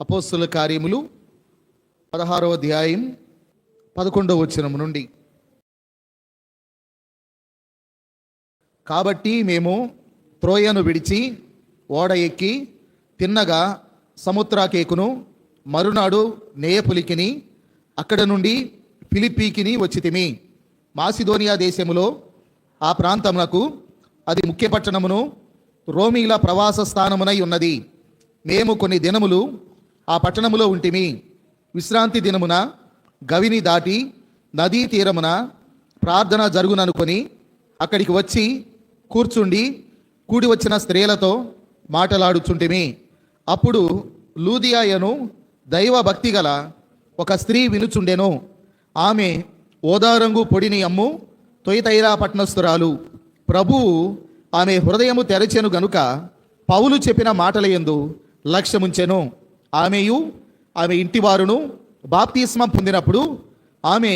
అపోస్తుల కార్యములు 16వ అధ్యాయం 11వ వచనం నుండి. కాబట్టి మేము త్రోయను విడిచి ఓడ ఎక్కి తిన్నగా సముద్రాకేకును మరునాడు నేయపులికిని అక్కడ నుండి ఫిలిప్పీకిని వచ్చితిమి. మాసిదోనియా దేశములో ఆ ప్రాంతమునకు అది ముఖ్య పట్టణమును రోమీల ప్రవాస స్థానమునై ఉన్నది. మేము కొన్ని దినములు ఆ పట్టణములో ఉంటిమి. విశ్రాంతి దినమున గవిని దాటి నదీ తీరమున ప్రార్థన జరుగుననుకొని అక్కడికి వచ్చి కూర్చుండి కూడి వచ్చిన స్త్రీలతో మాటలాడుచుంటిమి. అప్పుడు లూదియాయను దైవ భక్తి గల ఒక స్త్రీ వినుచుండెను. ఆమె ఓదారంగు పొడిని అమ్ము తొయితైరా పట్టణస్థురాలు. ప్రభువు ఆమె హృదయము తెరచెను గనుక పౌలు చెప్పిన మాటల యందు లక్ష్యముంచెను. ఆమెయు ఆమె ఇంటివారును బాప్తిస్మం పొందినప్పుడు ఆమె,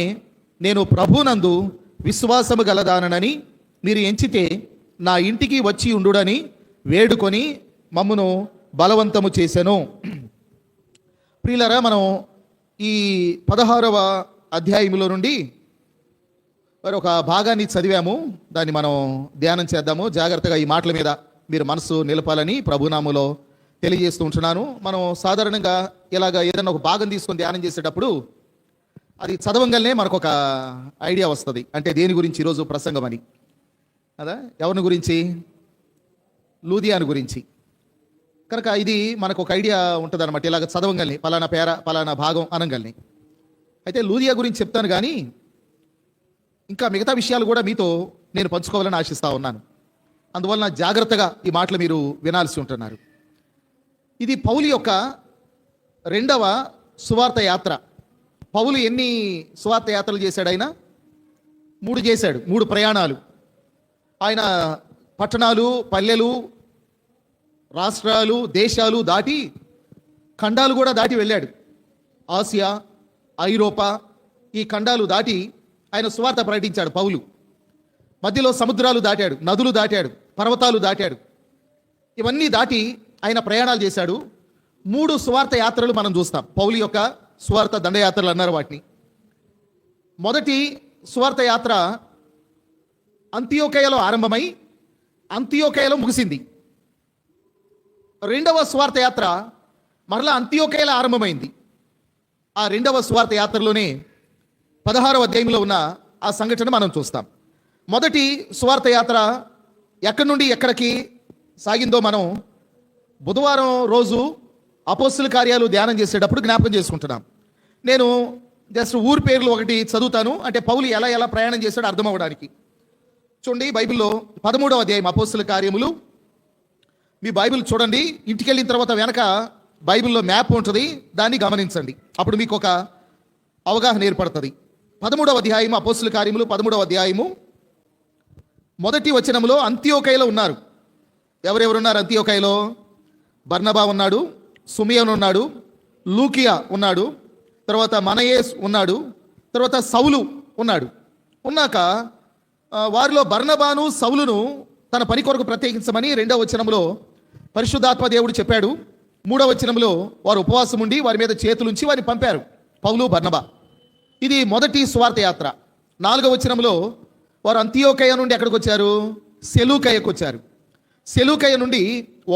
నేను ప్రభునందు విశ్వాసము గలదానని మీరు ఎంచితే నా ఇంటికి వచ్చి ఉండుడని వేడుకొని మమ్మును బలవంతము చేసెను. ప్రియులారా, మనం ఈ 16వ అధ్యాయములో నుండి మరి ఒక భాగాన్ని చదివాము. దాన్ని మనం ధ్యానం చేద్దాము. జాగ్రత్తగా ఈ మాటల మీద మీరు మనసు నిలపాలని ప్రభునామములో తెలియజేస్తూ ఉంటున్నాను. మనం సాధారణంగా ఇలాగ ఏదైనా ఒక భాగం తీసుకొని ధ్యానం చేసేటప్పుడు అది చదవంగానే మనకు ఒక ఐడియా వస్తుంది, అంటే దేని గురించి ఈరోజు ప్రసంగం అని. కదా, ఎవరిని గురించి? లూదియాను గురించి. కనుక ఇది మనకు ఒక ఐడియా ఉంటుంది అనమాట. ఇలాగ చదవంగానే పలానా భాగం అనగానే. అయితే లూదియా గురించి చెప్తాను, కానీ ఇంకా మిగతా విషయాలు కూడా మీతో నేను పంచుకోవాలని ఆశిస్తూ ఉన్నాను. అందువలన జాగ్రత్తగా ఈ మాటలు మీరు వినాల్సి ఉంటున్నారు. ఇది పౌలు యొక్క 2వ సువార్త యాత్ర. పౌలు ఎన్ని సువార్త యాత్రలు చేశాడు? ఆయన 3 చేశాడు. 3 ప్రయాణాలు. ఆయన పట్టణాలు, పల్లెలు, రాష్ట్రాలు, దేశాలు దాటి ఖండాలు కూడా దాటి వెళ్ళాడు. ఆసియా, ఐరోపా, ఈ ఖండాలు దాటి ఆయన సువార్త ప్రకటించాడు పౌలు. మధ్యలో సముద్రాలు దాటాడు, నదులు దాటాడు, పర్వతాలు దాటాడు. ఇవన్నీ దాటి ఆయన ప్రయాణాలు చేశాడు. 3 సువార్త యాత్రలు మనం చూస్తాం. పౌలు యొక్క సువార్త దండయాత్రలు అన్నారు వాటిని. మొదటి సువార్త యాత్ర అంతియోకయలో ఆరంభమై అంతియోకయలో ముగిసింది. 2వ సువార్త యాత్ర మరలా అంతియోకయలో ఆరంభమైంది. ఆ 2వ సువార్త యాత్రలోనే 16వ అధ్యాయంలో ఉన్న ఆ సంఘటన మనం చూస్తాం. మొదటి సువార్త యాత్ర ఎక్కడి నుండి ఎక్కడికి సాగిందో మనం బుధవారం రోజు అపోస్తుల కార్యాలు ధ్యానం చేసేటప్పుడు జ్ఞాపకం చేసుకుంటున్నాం. నేను జస్ట్ ఊరి పేర్లు ఒకటి చదువుతాను, అంటే పౌలు ఎలా ప్రయాణం చేశాడో అర్థం అవ్వడానికి. చూడండి, బైబిల్లో 13వ అధ్యాయం అపోస్తుల కార్యములు. మీ బైబిల్ చూడండి. ఇంటికి వెళ్ళిన తర్వాత వెనక బైబిల్లో మ్యాప్ ఉంటుంది, దాన్ని గమనించండి. అప్పుడు మీకు ఒక అవగాహన ఏర్పడుతుంది. 13వ అధ్యాయం అపోస్తుల కార్యములు 13వ అధ్యాయము మొదటి వచనంలో అంతియోకయలో ఉన్నారు. ఎవరెవరున్నారు అంతియోకయలో? బర్నబా ఉన్నాడు, సుమియోను ఉన్నాడు, లూకియా ఉన్నాడు, తర్వాత మనయేస్ ఉన్నాడు, తర్వాత సౌలు ఉన్నాడు. ఉన్నాక వారిలో బర్నబాను సౌలును తన పని కొరకు ప్రత్యేకించమని 2వ వచనంలో పరిశుద్ధాత్మ దేవుడు చెప్పాడు. 3వ వచనంలో వారు ఉపవాసం ఉండి వారి మీద చేతులుంచి వారిని పంపారు, పౌలు, బర్నబా. ఇది మొదటి సువార్త యాత్ర. 4వ వచనంలో వారు అంతియోకయ నుండి ఎక్కడికి వచ్చారు? సెలూకయకు వచ్చారు. సెలూకయ నుండి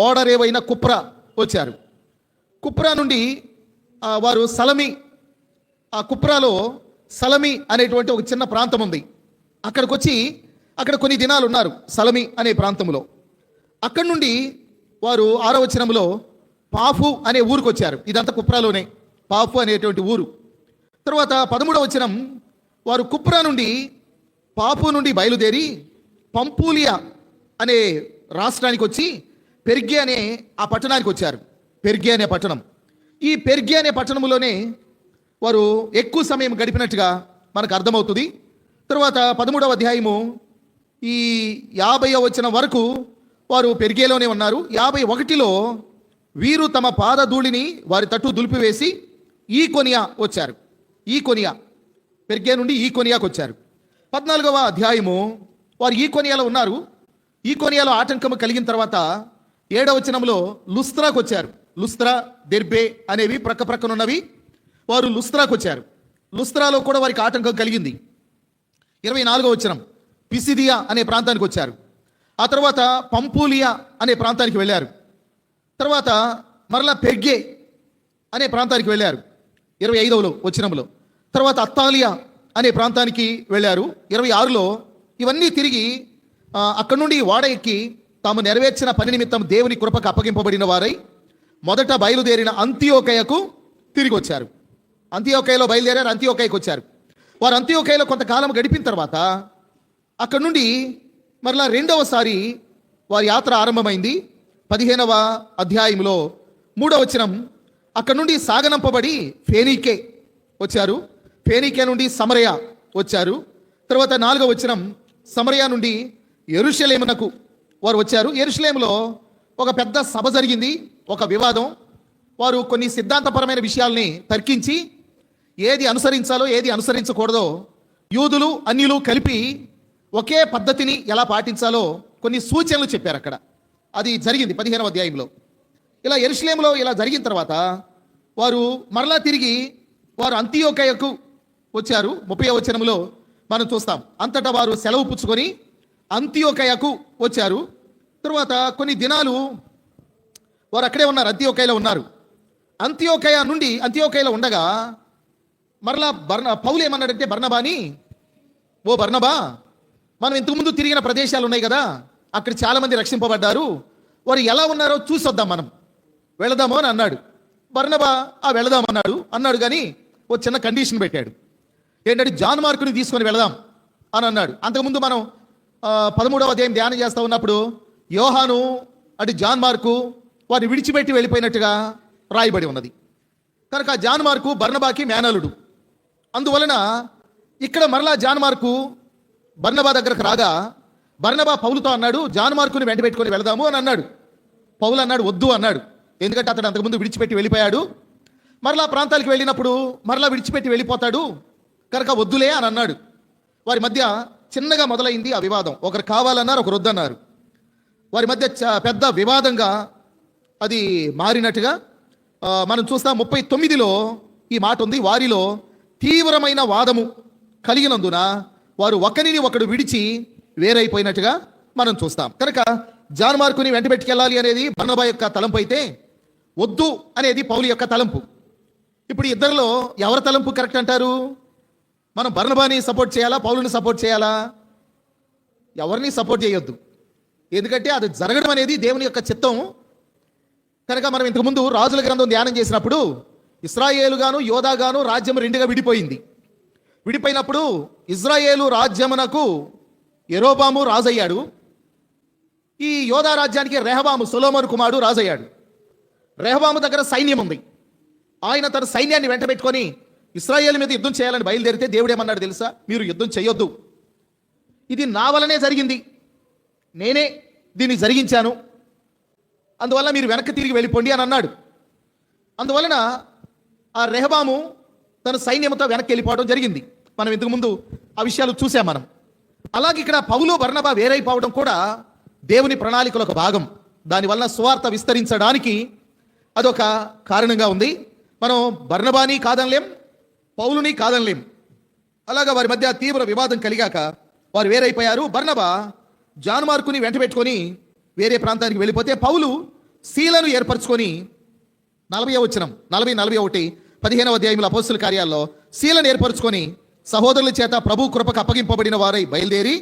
ఓడరేవైన కుప్రా వచ్చారు. కుప్రా నుండి వారు సలమి, ఆ కుప్రాలో సలమి అనేటువంటి ఒక చిన్న ప్రాంతం ఉంది. అక్కడికి వచ్చి అక్కడ కొన్ని దినాలు ఉన్నారు, సలమి అనే ప్రాంతంలో. అక్కడి నుండి వారు 6వ వచనంలో పాఫు అనే ఊరికి వచ్చారు. ఇదంతా కుప్రాలోనే, పాఫు అనేటువంటి ఊరు. తర్వాత 13వ వచనం, వారు కుప్రా నుండి, పాపు నుండి బయలుదేరి పంపూలియా అనే రాష్ట్రానికి వచ్చి పెర్గే అనే ఆ పట్టణానికి వచ్చారు. పెర్గే అనే పట్టణం. ఈ పెర్గే అనే పట్టణంలోనే వారు ఎక్కువ సమయం గడిపినట్టుగా మనకు అర్థమవుతుంది. తర్వాత 13వ అధ్యాయము ఈ 50వ వచనం వరకు వారు పెర్గేలోనే ఉన్నారు. 51లో వీరు తమ పాదధూళిని వారి తట్టు దులిపివేసి ఈకొనియా వచ్చారు. ఈకొనియా, పెర్గే నుండి ఈకొనియాకు వచ్చారు. 14వ అధ్యాయము వారు ఈకొనియాలో ఉన్నారు. ఈకొనియాలో ఆటంకం కలిగిన తర్వాత 7వ వచనంలో లుస్త్రాకు వచ్చారు. లుస్త్రా, దెర్బే అనేవి ప్రక్క ప్రక్కన ఉన్నవి. వారు లుస్త్రాకు వచ్చారు. లుస్త్రాలో కూడా వారికి ఆటంకం కలిగింది. 24వ వచనం, పిసిదియా అనే ప్రాంతానికి వచ్చారు. ఆ తర్వాత పంపూలియా అనే ప్రాంతానికి వెళ్ళారు. తర్వాత మరలా పెర్గే అనే ప్రాంతానికి వెళ్ళారు 25వ వచనంలో. తర్వాత అత్తాలియా అనే ప్రాంతానికి వెళ్ళారు 26లో. ఇవన్నీ తిరిగి అక్కడి నుండి వాడ ఎక్కి తాము నెరవేర్చిన పని నిమిత్తం దేవుని కృపకు అప్పగింపబడిన వారై మొదట బయలుదేరిన అంతియోకయకు తిరిగి వచ్చారు. అంతియోకయలో బయలుదేరారు, అంతియోకయకు వచ్చారు. వారు అంతియోకయలో కొంతకాలం గడిపిన తర్వాత అక్కడి నుండి మరలా రెండవసారి వారి యాత్ర ఆరంభమైంది. 15వ అధ్యాయంలో 3వ వచనం, అక్కడి నుండి సాగనంపబడి ఫేనీకే వచ్చారు. ఫేనీకే నుండి సమరయ వచ్చారు. తర్వాత 4వ వచనం, సమరయ నుండి యెరూషలేమునకు వారు వచ్చారు. యెరూషలేములో ఒక పెద్ద సభ జరిగింది, ఒక వివాదం. వారు కొన్ని సిద్ధాంతపరమైన విషయాల్ని తర్కించి ఏది అనుసరించాలో ఏది అనుసరించకూడదో యూదులు అన్యులు కలిపి ఒకే పద్ధతిని ఎలా పాటించాలో కొన్ని సూచనలు చెప్పారు అక్కడ. అది జరిగింది 15వ అధ్యాయంలో. ఇలా యెరూషలేములో ఇలా జరిగిన తర్వాత వారు మరలా తిరిగి వారు అంతియోకయకు వచ్చారు. 30వ వచనంలో మనం చూస్తాం. అంతటా వారు సెలవు పుచ్చుకొని అంతియోకయకు వచ్చారు. తర్వాత కొన్ని దినాలు వారు అక్కడే ఉన్నారు, అంతియోకయలో ఉన్నారు. అంతియోకయలో ఉండగా మరలా పౌలు ఏమన్నాడంటే, బర్నబాని, ఓ బర్నబా, మనం ఇంతకుముందు తిరిగిన ప్రదేశాలు ఉన్నాయి కదా, అక్కడ చాలామంది రక్షింపబడ్డారు, వారు ఎలా ఉన్నారో చూసొద్దాం, మనం వెళదాము అని అన్నాడు. బర్నబా వెళదాం అన్నాడు కానీ ఓ చిన్న కండిషన్ పెట్టాడు. ఏంటంటే జాన్ మార్కుని తీసుకొని వెళదాం అని అన్నాడు. అంతకుముందు మనం 13వ అధ్యాయం ధ్యానం చేస్తూ ఉన్నప్పుడు యోహాను అటు జాన్ మార్కు వారిని విడిచిపెట్టి వెళ్ళిపోయినట్టుగా రాయబడి ఉన్నది. కనుక జాన్ మార్కు బర్నబాకి మేనలుడు. అందువలన ఇక్కడ మరలా జాన్ మార్కు బర్నబా దగ్గరకు రాగా బర్నబా పౌలుతో అన్నాడు, జాన్ మార్కుని వెంట పెట్టుకొని వెళదాము అని అన్నాడు. పౌలు అన్నాడు, వద్దు అన్నాడు. ఎందుకంటే అతడు అంతకుముందు విడిచిపెట్టి వెళ్ళిపోయాడు. మరలా ప్రాంతాలకు వెళ్ళినప్పుడు మరలా విడిచిపెట్టి వెళ్ళిపోతాడు కనుక వద్దులే అని అన్నాడు. వారి మధ్య చిన్నగా మొదలైంది ఆ వివాదం. ఒకరు కావాలన్నారు, ఒకరు వద్దన్నారు. వారి మధ్య పెద్ద వివాదంగా అది మారినట్టుగా మనం చూస్తాం. 39లో ఈ మాట ఉంది, వారిలో తీవ్రమైన వాదము కలిగినందున వారు ఒకరిని ఒకడు విడిచి వేరైపోయినట్టుగా మనం చూస్తాం. కనుక జాన్ మార్కుని వెంట పెట్టుకెళ్ళాలి అనేది బర్నబా యొక్క తలంపు అయితే వద్దు అనేది పౌలు యొక్క తలంపు. ఇప్పుడు ఇద్దరిలో ఎవరి తలంపు కరెక్ట్ అంటారు? మనం బర్నబాని సపోర్ట్ చేయాలా, పౌలుని సపోర్ట్ చేయాలా? ఎవరిని సపోర్ట్ చేయొద్దు, ఎందుకంటే అది జరగడం అనేది దేవుని యొక్క చిత్తం. కనుక మనం ఇంతకుముందు రాజుల గ్రంథం ధ్యానం చేసినప్పుడు ఇశ్రాయేలుగాను యోధాగాను రాజ్యం రెండుగా విడిపోయింది. విడిపోయినప్పుడు ఇజ్రాయేలు రాజ్యమునకు యెరోబాము రాజయ్యాడు. ఈ యోధా రాజ్యానికి రెహబాము సొలొమోను కుమారుడు రాజయ్యాడు. రెహబాము దగ్గర సైన్యం ఉంది. ఆయన తన సైన్యాన్ని వెంట పెట్టుకొని ఇశ్రాయేలు మీద యుద్ధం చేయాలని బయలుదేరితే దేవుడు ఏమన్నాడు తెలుసా? మీరు యుద్ధం చేయొద్దు, ఇది నా వలనే జరిగింది, నేనే దీన్ని జరిగించాను, అందువల్ల మీరు వెనక్కి తిరిగి వెళ్ళిపోండి అని అన్నాడు. అందువలన ఆ రెహబాము తన సైన్యంతో వెనక్కి వెళ్ళిపోవడం జరిగింది. మనం ఇంతకుముందు ఆ విషయాలు చూసాం మనం. అలాగే ఇక్కడ పౌలు బర్నబా వేరైపోవడం కూడా దేవుని ప్రణాళికలో ఒక భాగం. దానివల్ల సువార్త విస్తరించడానికి అదొక కారణంగా ఉంది. మనం బర్నబాని కాదనలేం, పౌలుని కాదనలేం. అలాగా వారి మధ్య తీవ్ర వివాదం కలిగాక వారు వేరైపోయారు. బర్నబా జాన్ మార్కుని వెంట పెట్టుకొని వేరే ప్రాంతానికి వెళ్ళిపోతే పౌలు శీలను ఏర్పరచుకొని 40వ వచనం 40-41 15వ అధ్యాయంలో అపోస్తలుల కార్యాల్లో శీలను ఏర్పరచుకొని సహోదరుల చేత ప్రభు కృపకు అప్పగింపబడిన వారై బయలుదేరి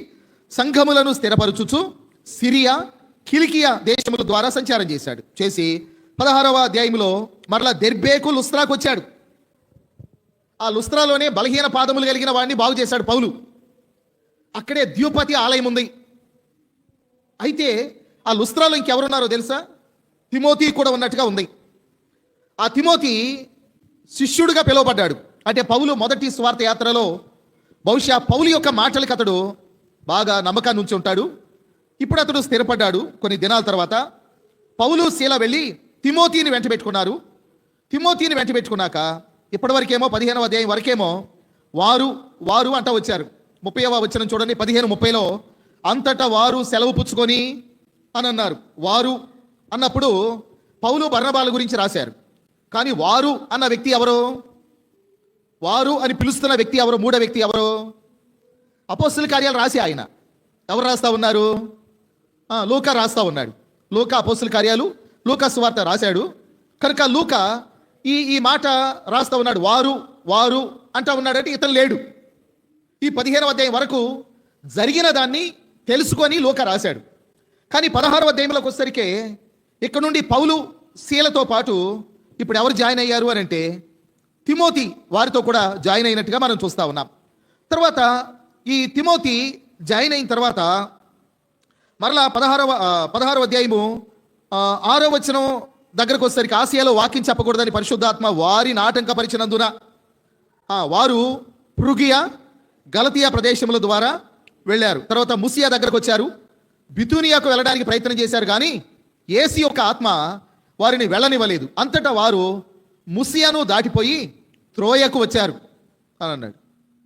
సంఘములను స్థిరపరచుచు సిరియా, కిలికియా దేశముల ద్వారా సంచారం చేసి 16వ అధ్యాయంలో మరలా దెర్బేకు లుస్త్రాకు వచ్చాడు. ఆ లుస్త్రాలోనే బలహీన పాదములు కలిగిన వాడిని బాగు చేశాడు పౌలు. అక్కడే ద్యూపతి ఆలయం ఉంది. అయితే ఆ లుస్త్రాలో ఇంకెవరున్నారో తెలుసా? తిమోతి కూడా ఉన్నట్టుగా ఉంది. ఆ తిమోతి శిష్యుడిగా పిలువబడ్డాడు. అంటే పౌలు మొదటి స్వార్థ యాత్రలో బహుశా పౌలు యొక్క మాటలకు అతడు బాగా నమ్మకాన్ని ఉంచి ఉంటాడు. ఇప్పుడు అతడు స్థిరపడ్డాడు. కొన్ని దినాల తర్వాత పౌలు శీల వెళ్ళి తిమోతిని వెంట పెట్టుకున్నారు. తిమోతిని వెంట పెట్టుకున్నాక ఇప్పటివరకేమో 15వ అధ్యాయం వరకేమో వారు అంట వచ్చారు. 30వ వచనం చూడండి, 15:30లో అంతటా వారు సెలవు పుచ్చుకొని అని అన్నారు. వారు అన్నప్పుడు పౌలు బర్నబాల గురించి రాశారు. కానీ వారు అన్న వ్యక్తి ఎవరు? వారు అని పిలుస్తున్న వ్యక్తి ఎవరు? మూడో వ్యక్తి ఎవరు? అపోస్తల కార్యాలు రాసి ఆయన ఎవరు రాస్తా ఉన్నారు? లూకా రాస్తా ఉన్నాడు. లూకా అపోస్తల కార్యాలు, లూకా సువార్త రాశాడు కనుక లూకా ఈ మాట రాస్తా ఉన్నాడు. వారు వారు అంటా ఉన్నాడంటే ఇతను లేడు. ఈ 15వ అధ్యాయం వరకు జరిగిన దాన్ని తెలుసుకొని లూకా రాశాడు. కానీ 16వ అధ్యాయంలోకి వచ్చేసరికి ఇక్కడ నుండి పౌలు శీలతో పాటు ఇప్పుడు ఎవరు జాయిన్ అయ్యారు అని అంటే తిమోతి వారితో కూడా జాయిన్ అయినట్టుగా మనం చూస్తూ ఉన్నాం. తర్వాత ఈ తిమోతి జాయిన్ అయిన తర్వాత మరలా 16వ అధ్యాయము 6వ వచనం దగ్గరకు వచ్చేసరికి ఆసియాలో వాక్యం చెప్పకూడదని పరిశుద్ధాత్మ వారిని ఆటంకపరిచినందున వారు పృగియా గలతియా ప్రదేశముల ద్వారా వెళ్ళారు. తర్వాత ముసియా దగ్గరకు వచ్చారు. బితూనియాకు వెళ్ళడానికి ప్రయత్నం చేశారు కానీ యేసు యొక్క ఆత్మ వారిని వెళ్ళనివ్వలేదు. అంతటా వారు ముసియాను దాటిపోయి త్రోయకు వచ్చారు అని అన్నాడు.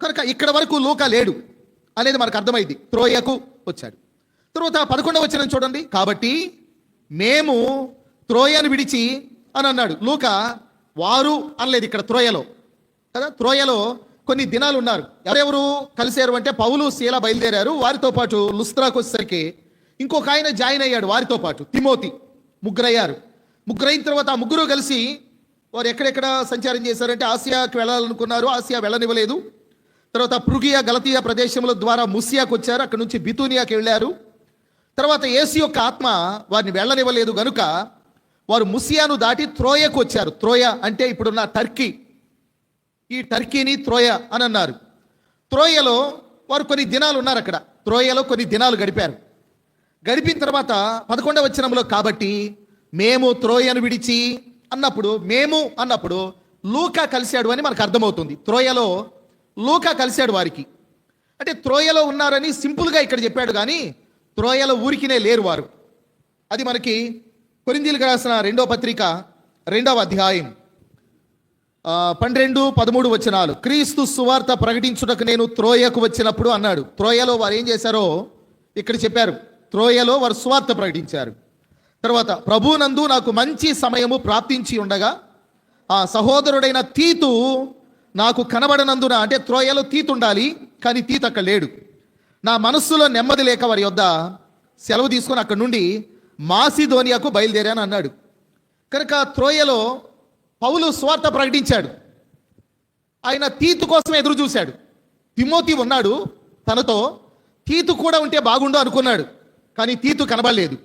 కనుక ఇక్కడ వరకు లూకా లేడు అనేది మనకు అర్థమైంది. త్రోయకు వచ్చాడు. తర్వాత 11వ వచనం చూడండి. కాబట్టి మేము త్రోయను విడిచి అని అన్నాడు. లూకా వారు అనలేదు ఇక్కడ త్రోయలో కదా. త్రోయలో కొన్ని దినాలు ఉన్నారు. ఎవరెవరు కలిశారు అంటే పౌలు శీల బయలుదేరారు. వారితో పాటు లుస్త్రాకు వచ్చేసరికి ఇంకొక ఆయన జాయిన్ అయ్యాడు వారితో పాటు, తిమోతి. ముగ్గురయ్యారు. ముగ్గురైన తర్వాత ఆ ముగ్గురు కలిసి వారు ఎక్కడెక్కడ సంచారం చేశారంటే ఆసియాకి వెళ్ళాలనుకున్నారు, ఆసియా వెళ్ళనివ్వలేదు. తర్వాత పృగియా గలతియా ప్రదేశముల ద్వారా ముసియాకు వచ్చారు. అక్కడ నుంచి బితూనియాకి వెళ్ళారు. తర్వాత యేసు యొక్క ఆత్మ వారిని వెళ్ళనివ్వలేదు గనుక వారు ముసియాను దాటి త్రోయకు వచ్చారు. త్రోయ అంటే ఇప్పుడున్న టర్కీ. ఈ టర్కీని త్రోయ అని అన్నారు. త్రోయలో వారు కొన్ని దినాలు ఉన్నారు. అక్కడ త్రోయలో కొన్ని దినాలు గడిపారు. గడిపిన తర్వాత 11వ వచనంలో కాబట్టి మేము త్రోయను విడిచి అన్నప్పుడు, మేము అన్నప్పుడు లూకా కలిశాడు అని మనకు అర్థమవుతుంది. త్రోయలో లూకా కలిశాడు వారికి. అంటే త్రోయలో ఉన్నారని సింపుల్గా ఇక్కడ చెప్పాడు కానీ త్రోయలో ఊరికినే లేరు వారు. అది మనకి కొరింథీయులకు రాసిన 2వ పత్రిక 2వ అధ్యాయం 12-13 వచనాలు. క్రీస్తు సువార్త ప్రకటించుటకు నేను త్రోయకు వచ్చినప్పుడు అన్నాడు. త్రోయలో వారు ఏం చేశారో ఇక్కడ చెప్పారు. త్రోయలో వారు సువార్త ప్రకటించారు. తర్వాత ప్రభునందు నాకు మంచి సమయము ప్రాప్తించి ఉండగా ఆ సహోదరుడైన తీతు నాకు కనబడనందున, అంటే త్రోయలో తీతు ఉండాలి కానీ తీతు అక్కడ లేడు. నా మనస్సులో నెమ్మది లేక వారి యొద్ద సెలవు తీసుకొని అక్కడి నుండి మాసిదోనియాకు బయలుదేరాను అన్నాడు. కనుక త్రోయలో పౌలు స్వార్థ ప్రకటించాడు. ఆయన తీతు కోసం ఎదురు చూశాడు. తిమోతి ఉన్నాడు తనతో, తీతు కూడా ఉంటే బాగుండు అనుకున్నాడు కానీ తీతు కనబడలేదు.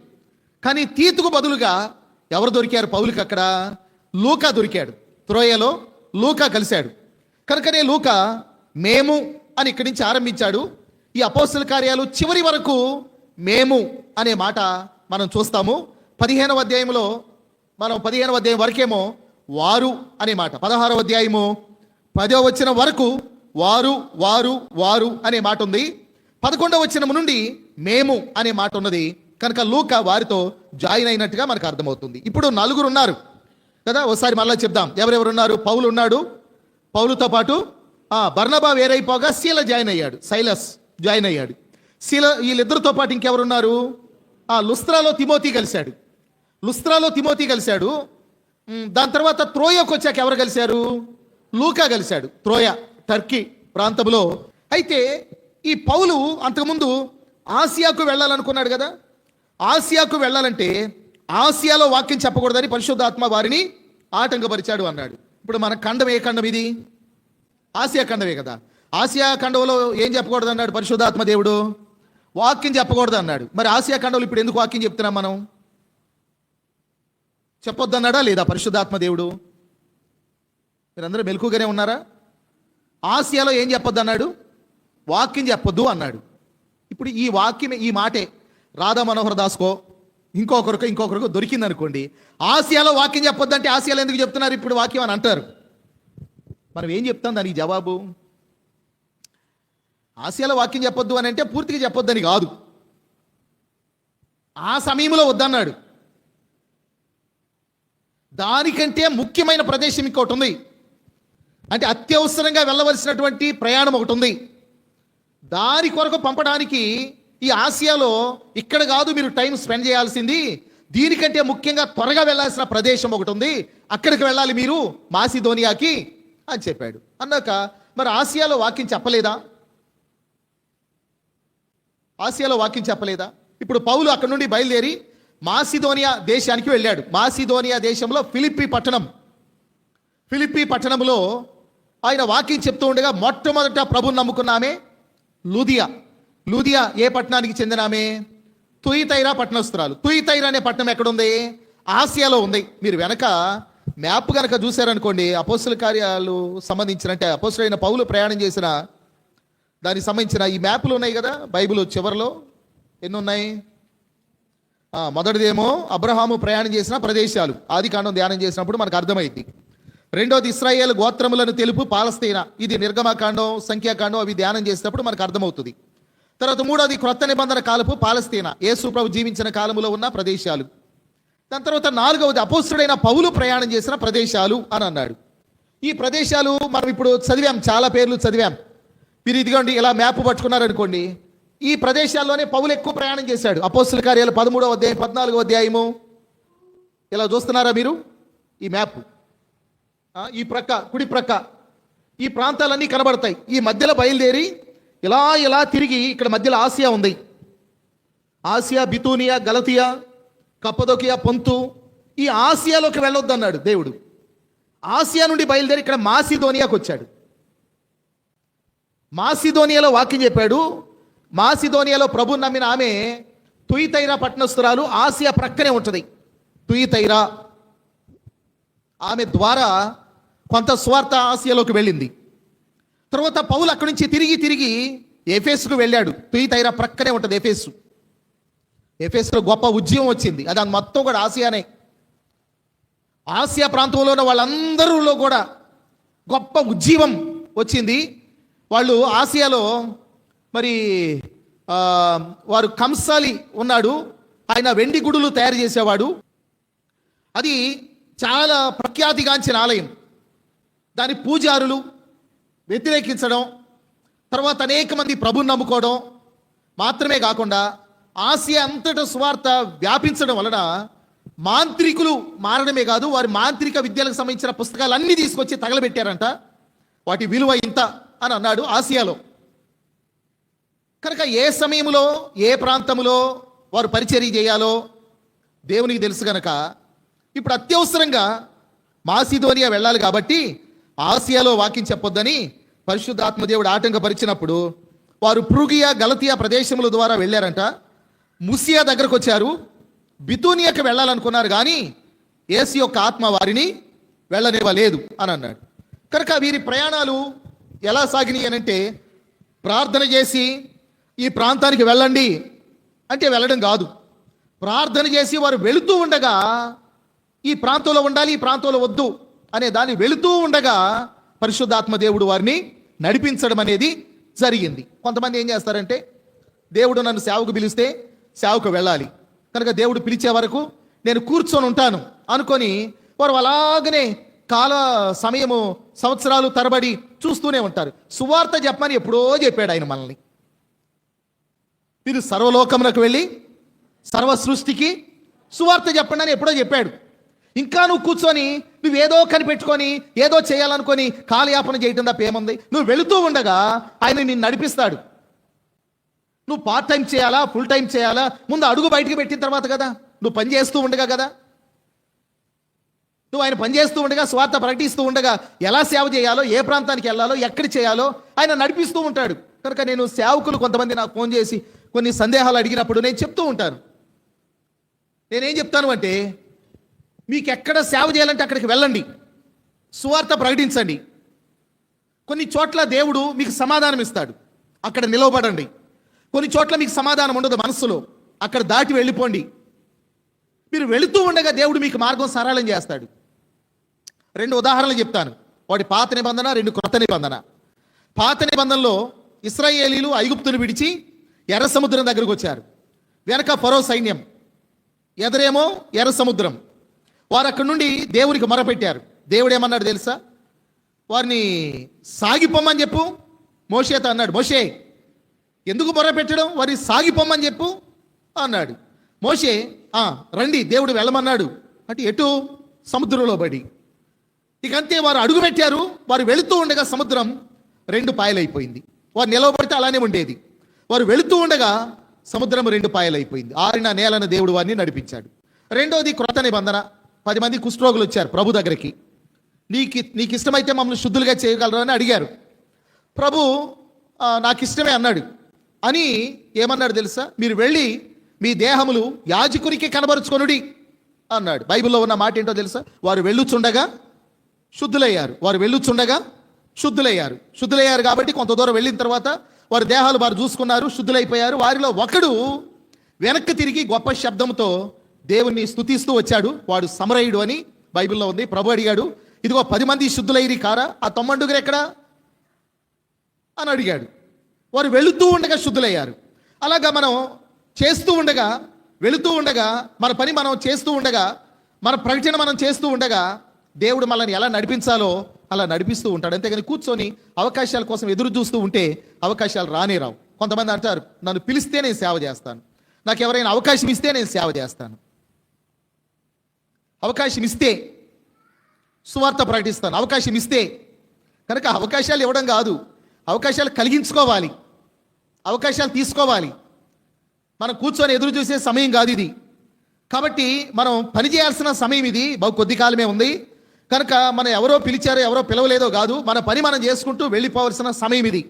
కానీ తీతుకు బదులుగా ఎవరు దొరికారు పౌలుకి? అక్కడ లూకా దొరికాడు. త్రోయలో లూకా కలిశాడు. కనుకనే లూకా మేము అని ఇక్కడి నుంచి ఆరంభించాడు. ఈ అపోస్తల కార్యాలు చివరి వరకు మేము అనే మాట మనం చూస్తాము. 15వ అధ్యాయంలో మనం 15వ అధ్యాయం వరకేమో వారు అనే మాట, 16వ అధ్యాయము 10వ వచనం వరకు వారు వారు వారు అనే మాట ఉంది. 11వ వచనం నుండి మేము అనే మాట ఉన్నది. కనుక లూకా వారితో జాయిన్ అయినట్టుగా మనకు అర్థమవుతుంది. ఇప్పుడు 4 ఉన్నారు కదా. ఒకసారి మళ్ళీ చెప్దాం ఎవరెవరు ఉన్నారు. పౌలు ఉన్నాడు. పౌలుతో పాటు బర్నబా వేరైపోగా శీల జాయిన్ అయ్యాడు. సైలస్ జాయిన్ అయ్యాడు. శీల వీళ్ళిద్దరితో పాటు ఇంకెవరున్నారు? లుస్త్రాలో తిమోతి కలిశాడు. లుస్త్రాలో తిమోతి కలిశాడు. దాని తర్వాత త్రోయకు వచ్చాక ఎవరు కలిశారు? లూకా కలిశాడు. త్రోయ టర్కీ ప్రాంతంలో. అయితే ఈ పౌలు అంతకుముందు ఆసియాకు వెళ్ళాలనుకున్నాడు కదా. ఆసియాకు వెళ్ళాలంటే ఆసియాలో వాక్యం చెప్పకూడదని పరిశుద్ధాత్మ వారిని ఆటంకపరిచాడు అన్నాడు. ఇప్పుడు మన ఖండం ఏ ఖండం ఇది? ఆసియా ఖండమే కదా. ఆసియా ఖండంలో ఏం చెప్పకూడదు అన్నాడు పరిశుద్ధాత్మ దేవుడు? వాక్యం చెప్పకూడదు అన్నాడు. మరి ఆసియా ఖండంలో ఇప్పుడు ఎందుకు వాక్యం చెప్తున్నాం మనం? చెప్పొద్దు అన్నాడా లేదా పరిశుద్ధాత్మ దేవుడు? మీరందరూ మెలకుగానే ఉన్నారా? ఆసియాలో ఏం చెప్పొద్దు అన్నాడు? వాక్యం చెప్పొద్దు అన్నాడు. ఇప్పుడు ఈ వాక్యం, ఈ మాటే రాధా మనోహర్ దాస్కో ఇంకొకరికి దొరికింది అనుకోండి. ఆసియాలో వాక్యం చెప్పొద్దు అంటే ఆసియాలో ఎందుకు చెప్తున్నారు ఇప్పుడు వాక్యం అని అంటారు. మనం ఏం చెప్తాం దానికి జవాబు? ఆసియాలో వాక్యం చెప్పొద్దు అని అంటే పూర్తిగా చెప్పొద్దని కాదు, ఆ సమయంలో వద్దన్నాడు. దానికంటే ముఖ్యమైన ప్రదేశం ఇంకోటి ఉంది. అంటే అత్యవసరంగా వెళ్ళవలసినటువంటి ప్రయాణం ఒకటి ఉంది. దాని కొరకు పంపడానికి ఈ ఆసియాలో ఇక్కడ కాదు మీరు టైం స్పెండ్ చేయాల్సింది, దీనికంటే ముఖ్యంగా త్వరగా వెళ్ళాల్సిన ప్రదేశం ఒకటి ఉంది, అక్కడికి వెళ్ళాలి మీరు, మాసిదోనియాకి అని చెప్పాడు. అన్నాక మరి ఆసియాలో వాక్యం చెప్పలేదా? ఆసియాలో వాక్యం చెప్పలేదా? ఇప్పుడు పౌలు అక్కడ నుండి బయలుదేరి మాసిదోనియా దేశానికి వెళ్ళాడు. మాసిదోనియా దేశంలో ఫిలిప్పి పట్టణంలో ఆయన వాక్యం చెప్తూ ఉండగా మొట్టమొదట ప్రభుని నమ్ముకున్నామే లూదియా ఏ పట్టణానికి చెందిన ఆమె? తుయితైరా పట్టణస్తురాలు. తుయితైరా అనే పట్టణం ఎక్కడుంది? ఆసియాలో ఉంది. మీరు వెనక మ్యాప్ కనుక చూశారనుకోండి, అపోస్తుల కార్యాలు సంబంధించిన, అంటే అపోస్తులైన పౌలు ప్రయాణం చేసిన దానికి సంబంధించిన ఈ మ్యాప్లు ఉన్నాయి కదా బైబిల్ చివరిలో. ఎన్ని ఉన్నాయి? మొదటిదేమో అబ్రహాము ప్రయాణం చేసిన ప్రదేశాలు, ఆదికాండం ధ్యానం చేసినప్పుడు మనకు అర్థమైంది. రెండోది ఇశ్రాయేలు గోత్రములను తెలుపు పాలస్తీనా, ఇది నిర్గమకాండం సంఖ్యాకాండం అవి ధ్యానం చేసినప్పుడు మనకు అర్థమవుతుంది. తర్వాత మూడోది క్రొత్త నిబంధన కాలపు పాలస్తీనా, యేసు ప్రభు జీవించిన కాలంలో ఉన్న ప్రదేశాలు. దాని తర్వాత నాలుగవది అపోస్తుడైన పౌలు ప్రయాణం చేసిన ప్రదేశాలు అని అన్నాడు. ఈ ప్రదేశాలు మనం ఇప్పుడు చదివాం, చాలా పేర్లు చదివాం. మీరు ఇదిగోండి ఇలా మ్యాప్ పట్టుకున్నారనుకోండి, ఈ ప్రదేశాల్లోనే పౌలు ఎక్కువ ప్రయాణం చేశాడు. అపోస్తుల కార్యాలు 13వ అధ్యాయం 14వ అధ్యాయము ఇలా చూస్తున్నారా మీరు? ఈ మ్యాప్ ఈ ప్రక్క కుడి ప్రక్క ఈ ప్రాంతాలన్నీ కనబడతాయి. ఈ మధ్యలో బయలుదేరి ఇలా తిరిగి ఇక్కడ మధ్యలో ఆసియా ఉంది. ఆసియా, బితూనియా, గలతియా, కప్పదోకియా, పొంతు, ఈ ఆసియాలోకి వెళ్ళొద్దు అన్నాడు దేవుడు. ఆసియా నుండి బయలుదేరి ఇక్కడ మాసిదోనియాకు వచ్చాడు. మాసిదోనియాలో వాక్యం చెప్పాడు. మాసిదోనియాలో ప్రభుని నమ్మిన ఆమె తుయితైరా పట్టణస్తురాలు, ఆసియా ప్రక్కనే ఉంటుంది తుయితైరా. ఆమె ద్వారా కొంత స్వార్థ ఆసియాలోకి వెళ్ళింది. తర్వాత పౌలు అక్కడి నుంచి తిరిగి ఎఫెసుకు వెళ్ళాడు. తుయితైరా ప్రక్కనే ఉంటుంది ఎఫెసులో గొప్ప ఉద్యమం వచ్చింది. అది మొత్తం కూడా ఆసియానే. ఆసియా ప్రాంతంలో ఉన్న వాళ్ళందరిలో కూడా గొప్ప ఉజ్జీవం వచ్చింది. వాళ్ళు ఆసియాలో మరి వారు కంసాలి ఉన్నాడు, ఆయన వెండి గుడులు తయారు చేసేవాడు. అది చాలా ప్రఖ్యాతిగాంచిన ఆలయం. దాని పూజారులు వ్యతిరేకించడం, తర్వాత అనేక మంది ప్రభుని నమ్ముకోవడం మాత్రమే కాకుండా ఆసియా అంతటా సువార్త వ్యాపించడం వలన మాంత్రికులు మారడమే కాదు, వారి మాంత్రిక విద్యలకు సంబంధించిన పుస్తకాలన్నీ తీసుకొచ్చి తగలబెట్టారంట. వాటి విలువ ఇంత అని అన్నాడు ఆసియాలో. కనుక ఏ సమయంలో ఏ ప్రాంతంలో వారు పరిచర్య చేయాలో దేవునికి తెలుసు. కనుక ఇప్పుడు అత్యవసరంగా మాసిదోనియా వెళ్ళాలి కాబట్టి ఆసియాలో వాక్యం చెప్పొద్దని పరిశుద్ధాత్మ దేవుడు ఆటంకపరిచినప్పుడు వారు ప్రుగియా, గలతియా ప్రదేశముల ద్వారా వెళ్ళారంట. ముసియా దగ్గరకు వచ్చారు. బితూనియాకి వెళ్ళాలనుకున్నారు కానీ యేసు యొక్క ఆత్మ వారిని వెళ్ళనివ్వలేదు అని అన్నాడు. కనుక వీరి ప్రయాణాలు ఎలా సాగినాయి అనంటే, ప్రార్థన చేసి ఈ ప్రాంతానికి వెళ్ళండి అంటే వెళ్ళడం కాదు. ప్రార్థన చేసి వారు వెళుతూ ఉండగా ఈ ప్రాంతంలో ఉండాలి, ఈ ప్రాంతంలో వద్దు అనే దాన్ని వెళుతూ ఉండగా పరిశుద్ధాత్మ దేవుడు వారిని నడిపించడం అనేది జరిగింది. కొంతమంది ఏం చేస్తారంటే, దేవుడు నన్ను సేవకు పిలిస్తే సేవకు వెళ్ళాలి కనుక దేవుడు పిలిచే వరకు నేను కూర్చొని ఉంటాను అనుకొని వారు అలాగనే కాల సమయము సంవత్సరాలు తరబడి చూస్తూనే ఉంటారు. సువార్త చెప్పమని ఎప్పుడో చెప్పాడు ఆయన మనల్ని. మీరు సర్వలోకమునకు వెళ్ళి సర్వ సృష్టికి సువార్త చెప్పండి అని ఎప్పుడో చెప్పాడు. ఇంకా నువ్వు కూర్చొని నువ్వేదో కనిపెట్టుకొని ఏదో చేయాలనుకొని కాలయాపన చేయటం తప్ప ఏముంది? నువ్వు వెళుతూ ఉండగా ఆయన నిన్ను నడిపిస్తాడు. నువ్వు పార్ట్ టైం చేయాలా, ఫుల్ టైం చేయాలా, ముందు అడుగు బయటికి పెట్టిన తర్వాత కదా. నువ్వు పని చేస్తూ ఉండగా కదా, నువ్వు ఆయన పని చేస్తూ ఉండగా, స్వార్థ ప్రకటిస్తూ ఉండగా ఎలా సేవ చేయాలో, ఏ ప్రాంతానికి వెళ్ళాలో, ఎక్కడ చేయాలో ఆయన నడిపిస్తూ ఉంటాడు. కనుక నేను సేవకులు కొంతమంది నాకు ఫోన్ చేసి కొన్ని సందేహాలు అడిగినప్పుడు నేను చెప్తూ ఉంటాను. నేనేం చెప్తాను అంటే, మీకు ఎక్కడ సేవ చేయాలంటే అక్కడికి వెళ్ళండి, సువార్త ప్రకటించండి. కొన్ని చోట్ల దేవుడు మీకు సమాధానం ఇస్తాడు, అక్కడ నిలవబడండి. కొన్ని చోట్ల మీకు సమాధానం ఉండదు మనస్సులో, అక్కడ దాటి వెళ్ళిపోండి. మీరు వెళుతూ ఉండగా దేవుడు మీకు మార్గం సరళం చేస్తాడు. 2 ఉదాహరణలు చెప్తాను. ఒకటి పాత నిబంధన, 2 క్రొత్త నిబంధన. పాత నిబంధనలో ఇశ్రాయేలీలు ఐగుప్తును విడిచి ఎర్ర సముద్రం దగ్గరకు వచ్చారు. వెనక ఫరో సైన్యం, ఎదురేమో ఎర్ర సముద్రం. వారు అక్కడి నుండి దేవునికి మొరపెట్టారు. దేవుడు ఏమన్నాడు తెలుసా? వారిని సాగిపోమని చెప్పు. మోషేతో అన్నాడు, మోషే ఎందుకు మొరపెట్టడం, వారిని సాగిపోమని చెప్పు అన్నాడు. మోషే రండి దేవుడు వెళ్ళమన్నాడు అంటే ఎటు? సముద్రంలో పడి. ఇక అంతే, వారు అడుగు పెట్టారు. వారు వెళుతూ ఉండగా సముద్రం 2 పాయలైపోయింది. వారు నిలవబడితే అలానే ఉండేది. వారు వెళుతూ ఉండగా సముద్రం 2 పాయలైపోయింది. ఆరిన నేలను దేవుడు వారిని నడిపించాడు. రెండోది క్రొత్త నిబంధన. 10 మంది కుష్ఠరోగులు వచ్చారు ప్రభు దగ్గరికి. నీకు ఇష్టమైతే మమ్మల్ని శుద్ధులుగా చేయగలరు అని అడిగారు. ప్రభు నాకు ఇష్టమే అన్నాడు. అని ఏమన్నాడు తెలుసా? మీరు వెళ్ళి మీ దేహములు యాజకునికి కనబరుచుకొనుడి అన్నాడు. బైబిల్లో ఉన్న మాట ఏంటో తెలుసా? వారు వెళ్ళుచుండగా శుద్ధులయ్యారు. శుద్ధులయ్యారు కాబట్టి కొంత దూరం వెళ్ళిన తర్వాత వారి దేహాలు వారు చూసుకున్నారు, శుద్ధులైపోయారు. వారిలో ఒకడు వెనక్కి తిరిగి గొప్ప శబ్దంతో దేవుణ్ణి స్తుతిస్తూ వచ్చాడు. వాడు సమరయుడు అని బైబిల్లో ఉంది. ప్రభు అడిగాడు, ఇదిగో 10 మంది శుద్ధులైరి కారా, ఆ 9 ఎక్కడా అని అడిగాడు. వారు వెళుతూ ఉండగా శుద్ధులయ్యారు. అలాగా మనం చేస్తూ ఉండగా, వెళుతూ ఉండగా, మన పని మనం చేస్తూ ఉండగా, మన ప్రకటన మనం చేస్తూ ఉండగా దేవుడు మనల్ని ఎలా నడిపించాలో అలా నడిపిస్తూ ఉంటాడు. అంతేగాని కూర్చొని అవకాశాల కోసం ఎదురు చూస్తూ ఉంటే అవకాశాలు రానే రావు. కొంతమంది అంటారు, నన్ను పిలిస్తే నేను సేవ చేస్తాను, నాకు ఎవరైనా అవకాశం ఇస్తే నేను సేవ చేస్తాను, అవకాశం ఇస్తే సువార్త ప్రకటిస్తాను, అవకాశం ఇస్తే. కనుక అవకాశాలు ఇవ్వడం కాదు, అవకాశాలు కలిగించుకోవాలి, అవకాశాలు తీసుకోవాలి. మనం కూర్చొని ఎదురు చూసే సమయం కాదు ఇది. కాబట్టి మనం పని చేయాల్సిన సమయం ఇది. బహు కొద్ది కాలమే ఉంది. కనుక మనం ఎవరో పిలిచారో ఎవరో పిలవలేదో కాదు, మన పని మనం చేసుకుంటూ వెళ్ళిపోవలసిన సమయం ఇది.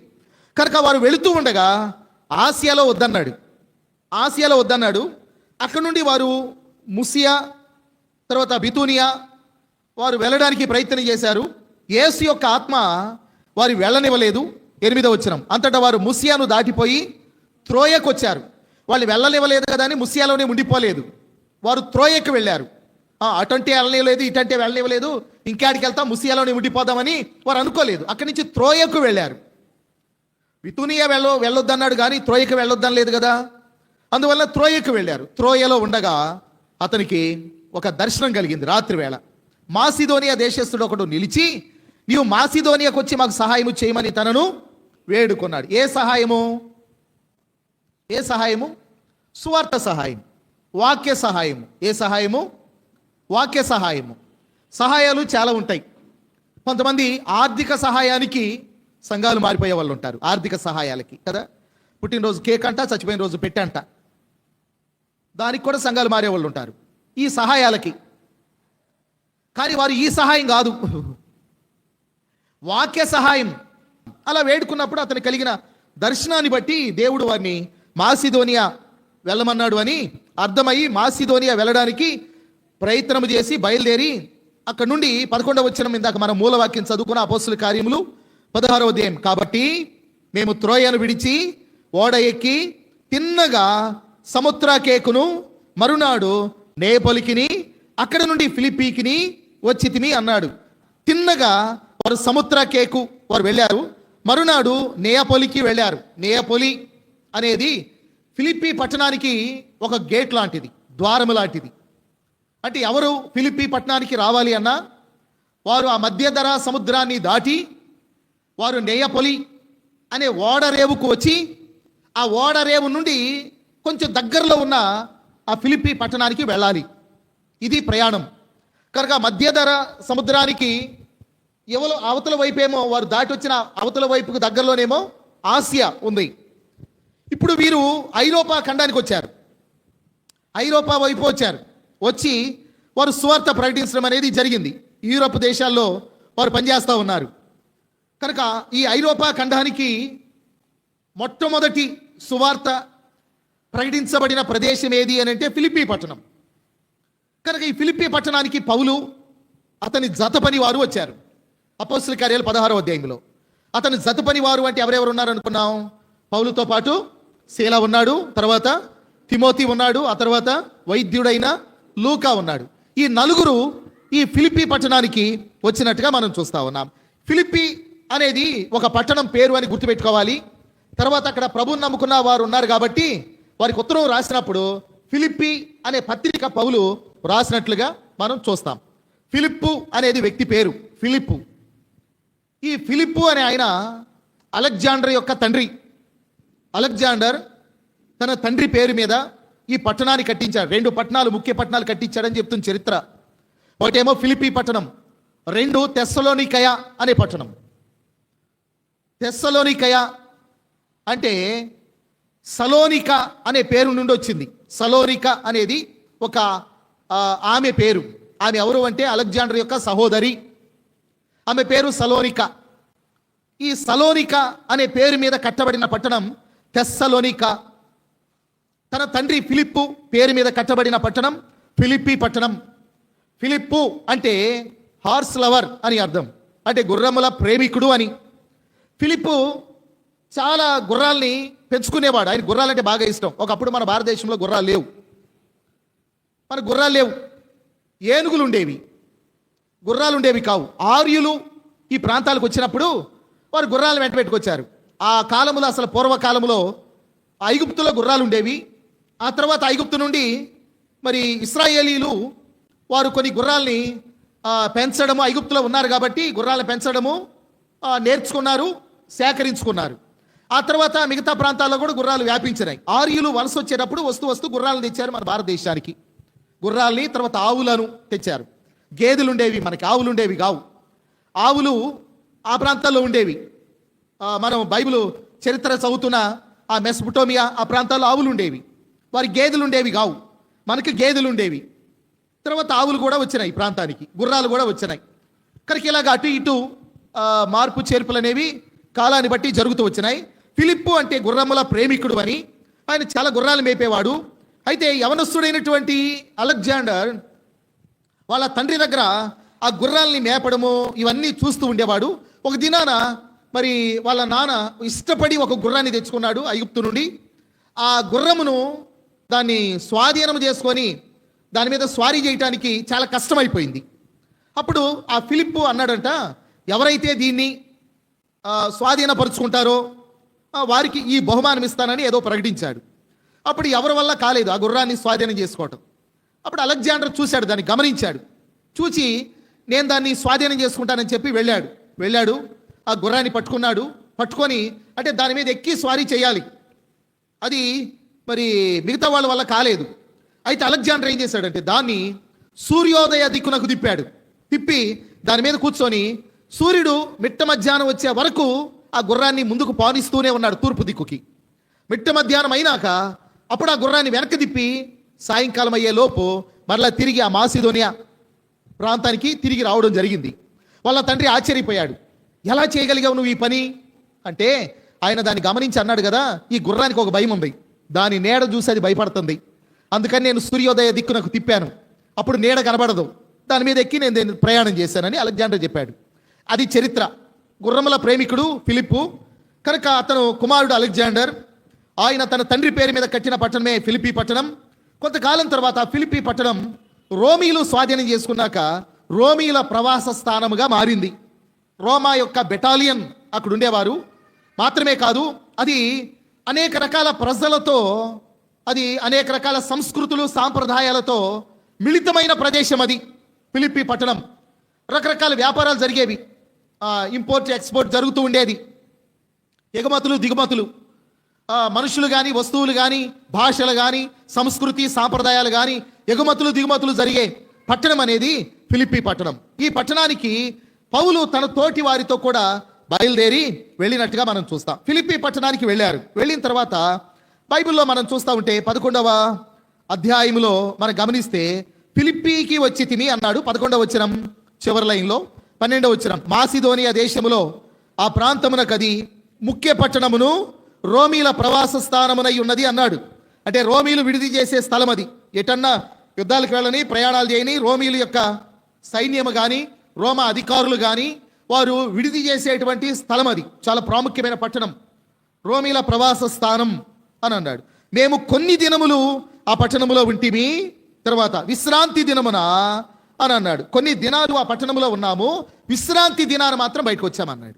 కనుక వారు వెళుతూ ఉండగా ఆసియాలో వద్దన్నాడు. అక్కడ నుండి వారు ముసియా, తర్వాత బితూనియా వారు వెళ్ళడానికి ప్రయత్నం చేశారు. యేసు యొక్క ఆత్మ వారు వెళ్ళనివ్వలేదు. 8వ వచనం, అంతటా వారు ముసియాను దాటిపోయి త్రోయకు వచ్చారు. వాళ్ళు వెళ్ళనివ్వలేదు కదా అని ముసియాలోనే ఉండిపోలేదు. వారు త్రోయకు వెళ్ళారు. అటంటే వెళ్ళనివ్వలేదు, ఇటంటే వెళ్ళనివ్వలేదు, ఇంకాడికి వెళ్తాం, ముసియాలోనే ఉండిపోదామని వారు అనుకోలేదు. అక్కడి నుంచి త్రోయకు వెళ్ళారు. బితూనియా వెళ్ళొద్దన్నాడు కానీ త్రోయకు వెళ్ళొద్దని లేదు కదా, అందువల్ల త్రోయకు వెళ్ళారు. త్రోయలో ఉండగా అతనికి ఒక దర్శనం కలిగింది రాత్రి వేళ. మాసిదోనియా దేశస్థుడు ఒకడు నిలిచి, నీవు మాసిదోనియాకు వచ్చి మాకు సహాయము చేయమని తనను వేడుకున్నాడు. ఏ సహాయము? సువార్త సహాయం, వాక్య సహాయము. ఏ సహాయము? వాక్య సహాయము. సహాయాలు చాలా ఉంటాయి. కొంతమంది ఆర్థిక సహాయానికి సంఘాలు మారిపోయే వాళ్ళు ఉంటారు. ఆర్థిక సహాయాలకి కదా, పుట్టినరోజు కేక్ అంట, చచ్చిపోయిన రోజు పెట్టంట, దానికి కూడా సంఘాలు మారే వాళ్ళు ఉంటారు ఈ సహాయాలకి. కానీ వారు ఈ సహాయం కాదు, వాక్య సహాయం. అలా వేడుకున్నప్పుడు అతను కలిగిన దర్శనాన్ని బట్టి దేవుడు వారిని మాసిదోనియా వెళ్ళమన్నాడు అని అర్థమయ్యి మాసిదోనియా వెళ్ళడానికి ప్రయత్నం చేసి బయలుదేరి అక్కడ నుండి 11వ వచనం ఇందాక మనం మూలవాక్యం చదువుకున్న అపోస్తుల కార్యములు 16వ అధ్యాయం. కాబట్టి మేము త్రోయను విడిచి ఓడ ఎక్కి తిన్నగా సముద్రకేకును మరునాడు నేపొలికిని అక్కడ నుండి ఫిలిప్పీకిని వచ్చితిమి అన్నాడు. తిన్నగా వారు సముద్రకేకు వారు వెళ్ళారు. మరునాడు నేయపొలికి వెళ్ళారు. నేయపొలి అనేది ఫిలిప్పీ పట్టణానికి ఒక గేట్ లాంటిది, ద్వారము లాంటిది. అంటే ఎవరు ఫిలిప్పీ పట్టణానికి రావాలి అన్నా వారు ఆ మధ్యధర సముద్రాన్ని దాటి వారు నేయపొలి అనే ఓడరేవుకు వచ్చి ఆ ఓడరేవు నుండి కొంచెం దగ్గరలో ఉన్న ఆ ఫిలిప్పీ పట్టణానికి వెళ్ళాలి. ఇది ప్రయాణం. కనుక మధ్యధర సముద్రానికి అవతల వైపేమో వారు దాటి వచ్చిన అవతల వైపుకు దగ్గరలోనేమో ఆసియా ఉంది. ఇప్పుడు వీరు ఐరోపా ఖండానికి వచ్చారు. ఐరోపా వైపు వచ్చి వారు సువార్త ప్రకటించడం అనేది జరిగింది. యూరోప్ దేశాల్లో వారు పనిచేస్తూ ఉన్నారు. కనుక ఈ ఐరోపా ఖండానికి మొట్టమొదటి సువార్త ప్రకటించబడిన ప్రదేశం ఏది అని అంటే ఫిలిప్పీ పట్టణం. కనుక ఈ ఫిలిప్పీ పట్టణానికి పౌలు అతని జత పని వారు వచ్చారు. అపోస్తల కార్యాలు 16వ అధ్యాయంలో అతని జత పని వారు అంటే ఎవరెవరు ఉన్నారు అనుకున్నాం? పౌలుతో పాటు శీల ఉన్నాడు, తర్వాత తిమోతి ఉన్నాడు, ఆ తర్వాత వైద్యుడైన లూకా ఉన్నాడు. ఈ నలుగురు ఈ ఫిలిప్పీ పట్టణానికి వచ్చినట్టుగా మనం చూస్తా ఉన్నాం. ఫిలిప్పీ అనేది ఒక పట్టణం పేరు అని గుర్తుపెట్టుకోవాలి. తర్వాత అక్కడ ప్రభువుని నమ్ముకున్న వారు ఉన్నారు కాబట్టి వారికి ఉత్తరం రాసినప్పుడు ఫిలిప్పీ అనే పత్రిక పౌలు రాసినట్లుగా మనం చూస్తాం. ఫిలిప్పు అనేది వ్యక్తి పేరు. ఫిలిప్పు, ఈ ఫిలిప్పు అనే ఆయన అలెగ్జాండర్ యొక్క తండ్రి. అలెగ్జాండర్ తన తండ్రి పేరు మీద ఈ పట్టణాన్ని కట్టించాడు. 2 పట్టణాలు, ముఖ్య పట్టణాలు కట్టించాడని చెప్తుంది చరిత్ర. ఒకటేమో ఫిలిప్పీ పట్టణం, 2 తెస్సలోనికయ అనే పట్టణం. తెస్సలోనికయ అంటే సలోనిక అనే పేరు నుండి వచ్చింది. సలోనిక అనేది ఒక ఆమె పేరు. ఆమె ఎవరు అంటే అలెగ్జాండర్ యొక్క సహోదరి. ఆమె పేరు సలోనిక. ఈ సలోనిక అనే పేరు మీద కట్టబడిన పట్టణం తెస్సలోనిక. తన తండ్రి ఫిలిప్పు పేరు మీద కట్టబడిన పట్టణం ఫిలిప్పీ పట్టణం. ఫిలిప్పు అంటే హార్స్ లవర్ అని అర్థం, అంటే గుర్రముల ప్రేమికుడు అని. ఫిలిప్పు చాలా గుర్రాల్ని పెంచుకునేవాడు. ఆయన గుర్రాలంటే బాగా ఇష్టం. ఒకప్పుడు మన భారతదేశంలో గుర్రాలు లేవు, మన గుర్రాలు లేవు, ఏనుగులు ఉండేవి, గుర్రాలు ఉండేవి కావు. ఆర్యులు ఈ ప్రాంతాలకు వచ్చినప్పుడు వారు గుర్రాలను వెంట పెట్టుకొచ్చారు. ఆ కాలంలో, అసలు పూర్వకాలంలో ఐగుప్తులో గుర్రాలు ఉండేవి. ఆ తర్వాత ఐగుప్తు నుండి మరి ఇశ్రాయేలీలు వారు కొన్ని గుర్రాల్ని పెంచడము, ఐగుప్తులో ఉన్నారు కాబట్టి గుర్రాలను పెంచడము నేర్చుకున్నారు, సేకరించుకున్నారు. ఆ తర్వాత మిగతా ప్రాంతాల్లో కూడా గుర్రాలు వ్యాపించినాయి. ఆర్యులు వలస వచ్చేటప్పుడు వస్తూ గుర్రాలను తెచ్చారు మన భారతదేశానికి. గుర్రాల్ని, తర్వాత ఆవులను తెచ్చారు. గేదెలు ఉండేవి, మనకి ఆవులు ఉండేవి కావు. ఆవులు ఆ ప్రాంతాల్లో ఉండేవి. మనం బైబిల్ చరిత్ర చదువుతున్న ఆ మెసొపొటేమియా ఆ ప్రాంతాల్లో ఆవులు ఉండేవి, వారి గేదెలు ఉండేవి కావు. మనకి గేదెలు ఉండేవి. తర్వాత ఆవులు కూడా వచ్చినాయి, ప్రాంతానికి గుర్రాలు కూడా వచ్చినాయి. కనుక ఇలాగ అటు ఇటు మార్పు చేర్పులు అనేవి కాలాన్ని బట్టి జరుగుతూ వచ్చినాయి. ఫిలిప్పు అంటే గుర్రముల ప్రేమికుడు అని, ఆయన చాలా గుర్రాలు మేపేవాడు. అయితే యవనస్తుడైనటువంటి అలెగ్జాండర్ వాళ్ళ తండ్రి దగ్గర ఆ గుర్రాల్ని మేపడము ఇవన్నీ చూస్తూ ఉండేవాడు. ఒక దినాన మరి వాళ్ళ నాన్న ఇష్టపడి ఒక గుర్రాన్ని తెచ్చుకున్నాడు ఐగుప్తు నుండి. ఆ గుర్రమును దాన్ని స్వాధీనం చేసుకొని దాని మీద స్వారీ చేయటానికి చాలా కష్టమైపోయింది. అప్పుడు ఆ ఫిలిప్పు అన్నాడంట, ఎవరైతే దీన్ని స్వాధీనపరుచుకుంటారో వారికి ఈ బహుమానం ఇస్తానని ఏదో ప్రకటించాడు. అప్పుడు ఎవరి వల్ల కాలేదు ఆ గుర్రాన్ని స్వాధీనం చేసుకోవటం. అప్పుడు అలెగ్జాండర్ చూశాడు, దాన్ని గమనించాడు. చూచి నేను దాన్ని స్వాధీనం చేసుకుంటానని చెప్పి వెళ్ళాడు. ఆ గుర్రాన్ని పట్టుకొని అంటే దాని మీద ఎక్కి స్వారీ చేయాలి. అది మరి మిగతా వాళ్ళ వల్ల కాలేదు. అయితే అలెగ్జాండర్ ఏం చేశాడంటే దాన్ని సూర్యోదయ దిక్కునకు తిప్పి దాని మీద కూర్చొని సూర్యుడు మిట్ట మధ్యాహ్నం వచ్చే వరకు ఆ గుర్రాన్ని ముందుకు పానిస్తూనే ఉన్నాడు తూర్పు దిక్కుకి. మిట్ట మధ్యాహ్నం అయినాక అప్పుడు ఆ గుర్రాన్ని వెనక్కి తిప్పి సాయంకాలం అయ్యే లోపు మరలా తిరిగి ఆ మాసిదోనియా ప్రాంతానికి తిరిగి రావడం జరిగింది. వాళ్ళ తండ్రి ఆశ్చర్యపోయాడు, ఎలా చేయగలిగావు నువ్వు ఈ పని అంటే, ఆయన దాన్ని గమనించి అన్నాడు కదా, ఈ గుర్రానికి ఒక భయం ఉంది, దాని నీడ చూసి అది భయపడుతుంది, అందుకని నేను సూర్యోదయ దిక్కునకు తిప్పాను, అప్పుడు నీడ కనబడదు, దాని మీద ఎక్కి నేను ప్రయాణం చేశానని అలెగ్జాండర్ చెప్పాడు. అది చరిత్ర. గుర్రముల ప్రేమికుడు ఫిలిప్పు కనుక అతను కుమారుడు అలెగ్జాండర్. ఆయన తన తండ్రి పేరు మీద కట్టిన పట్టణమే ఫిలిప్పీ పట్టణం. కొంతకాలం తర్వాత ఫిలిప్పీ పట్టణం రోమీలు స్వాధీనం చేసుకున్నాక రోమీల ప్రవాస స్థానముగా మారింది. రోమా యొక్క బెటాలియన్ అక్కడ ఉండేవారు. మాత్రమే కాదు, అది అనేక రకాల ప్రజలతో, అది అనేక రకాల సంస్కృతులు సాంప్రదాయాలతో మిళితమైన ప్రదేశం అది ఫిలిప్పీ పట్టణం. రకరకాల వ్యాపారాలు జరిగేవి, ఇంపోర్ట్ ఎక్స్పోర్ట్ జరుగుతూ ఉండేది, ఎగుమతులు దిగుమతులు, మనుషులు కానీ వస్తువులు కానీ భాషలు కానీ సంస్కృతి సాంప్రదాయాలు కానీ ఎగుమతులు దిగుమతులు జరిగే పట్టణం అనేది ఫిలిప్పీ పట్టణం. ఈ పట్టణానికి పౌలు తన తోటి వారితో కూడా బయలుదేరి వెళ్ళినట్టుగా మనం చూస్తాం. ఫిలిప్పీ పట్టణానికి వెళ్ళారు. వెళ్ళిన తర్వాత బైబిల్లో మనం చూస్తూ ఉంటే 11వ అధ్యాయంలో మనం గమనిస్తే ఫిలిప్పీకి వచ్చి తిని అన్నాడు. 11వ వచనం చివరి లైన్లో 12వ వచనం, మాసిదోనియా దేశములో ఆ ప్రాంతమునకది ముఖ్య పట్టణమును రోమీల ప్రవాస స్థానమునై ఉన్నది అన్నాడు. అంటే రోమీలు విడిది చేసే స్థలం అది. ఎటన్నా యుద్ధాలకు వెళ్ళని, ప్రయాణాలు చేయని రోమీల యొక్క సైన్యము కానీ రోమా అధికారులు కానీ వారు విడిది చేసేటువంటి స్థలం అది. చాలా ప్రాముఖ్యమైన పట్టణం, రోమీల ప్రవాస స్థానం అని అన్నాడు. మేము కొన్ని దినములు ఆ పట్టణములో ఉంటిమి, తర్వాత విశ్రాంతి దినమున అని అన్నాడు. కొన్ని దినాలు ఆ పట్టణంలో ఉన్నాము, విశ్రాంతి దినాన్ని మాత్రం బయటకు వచ్చామన్నాడు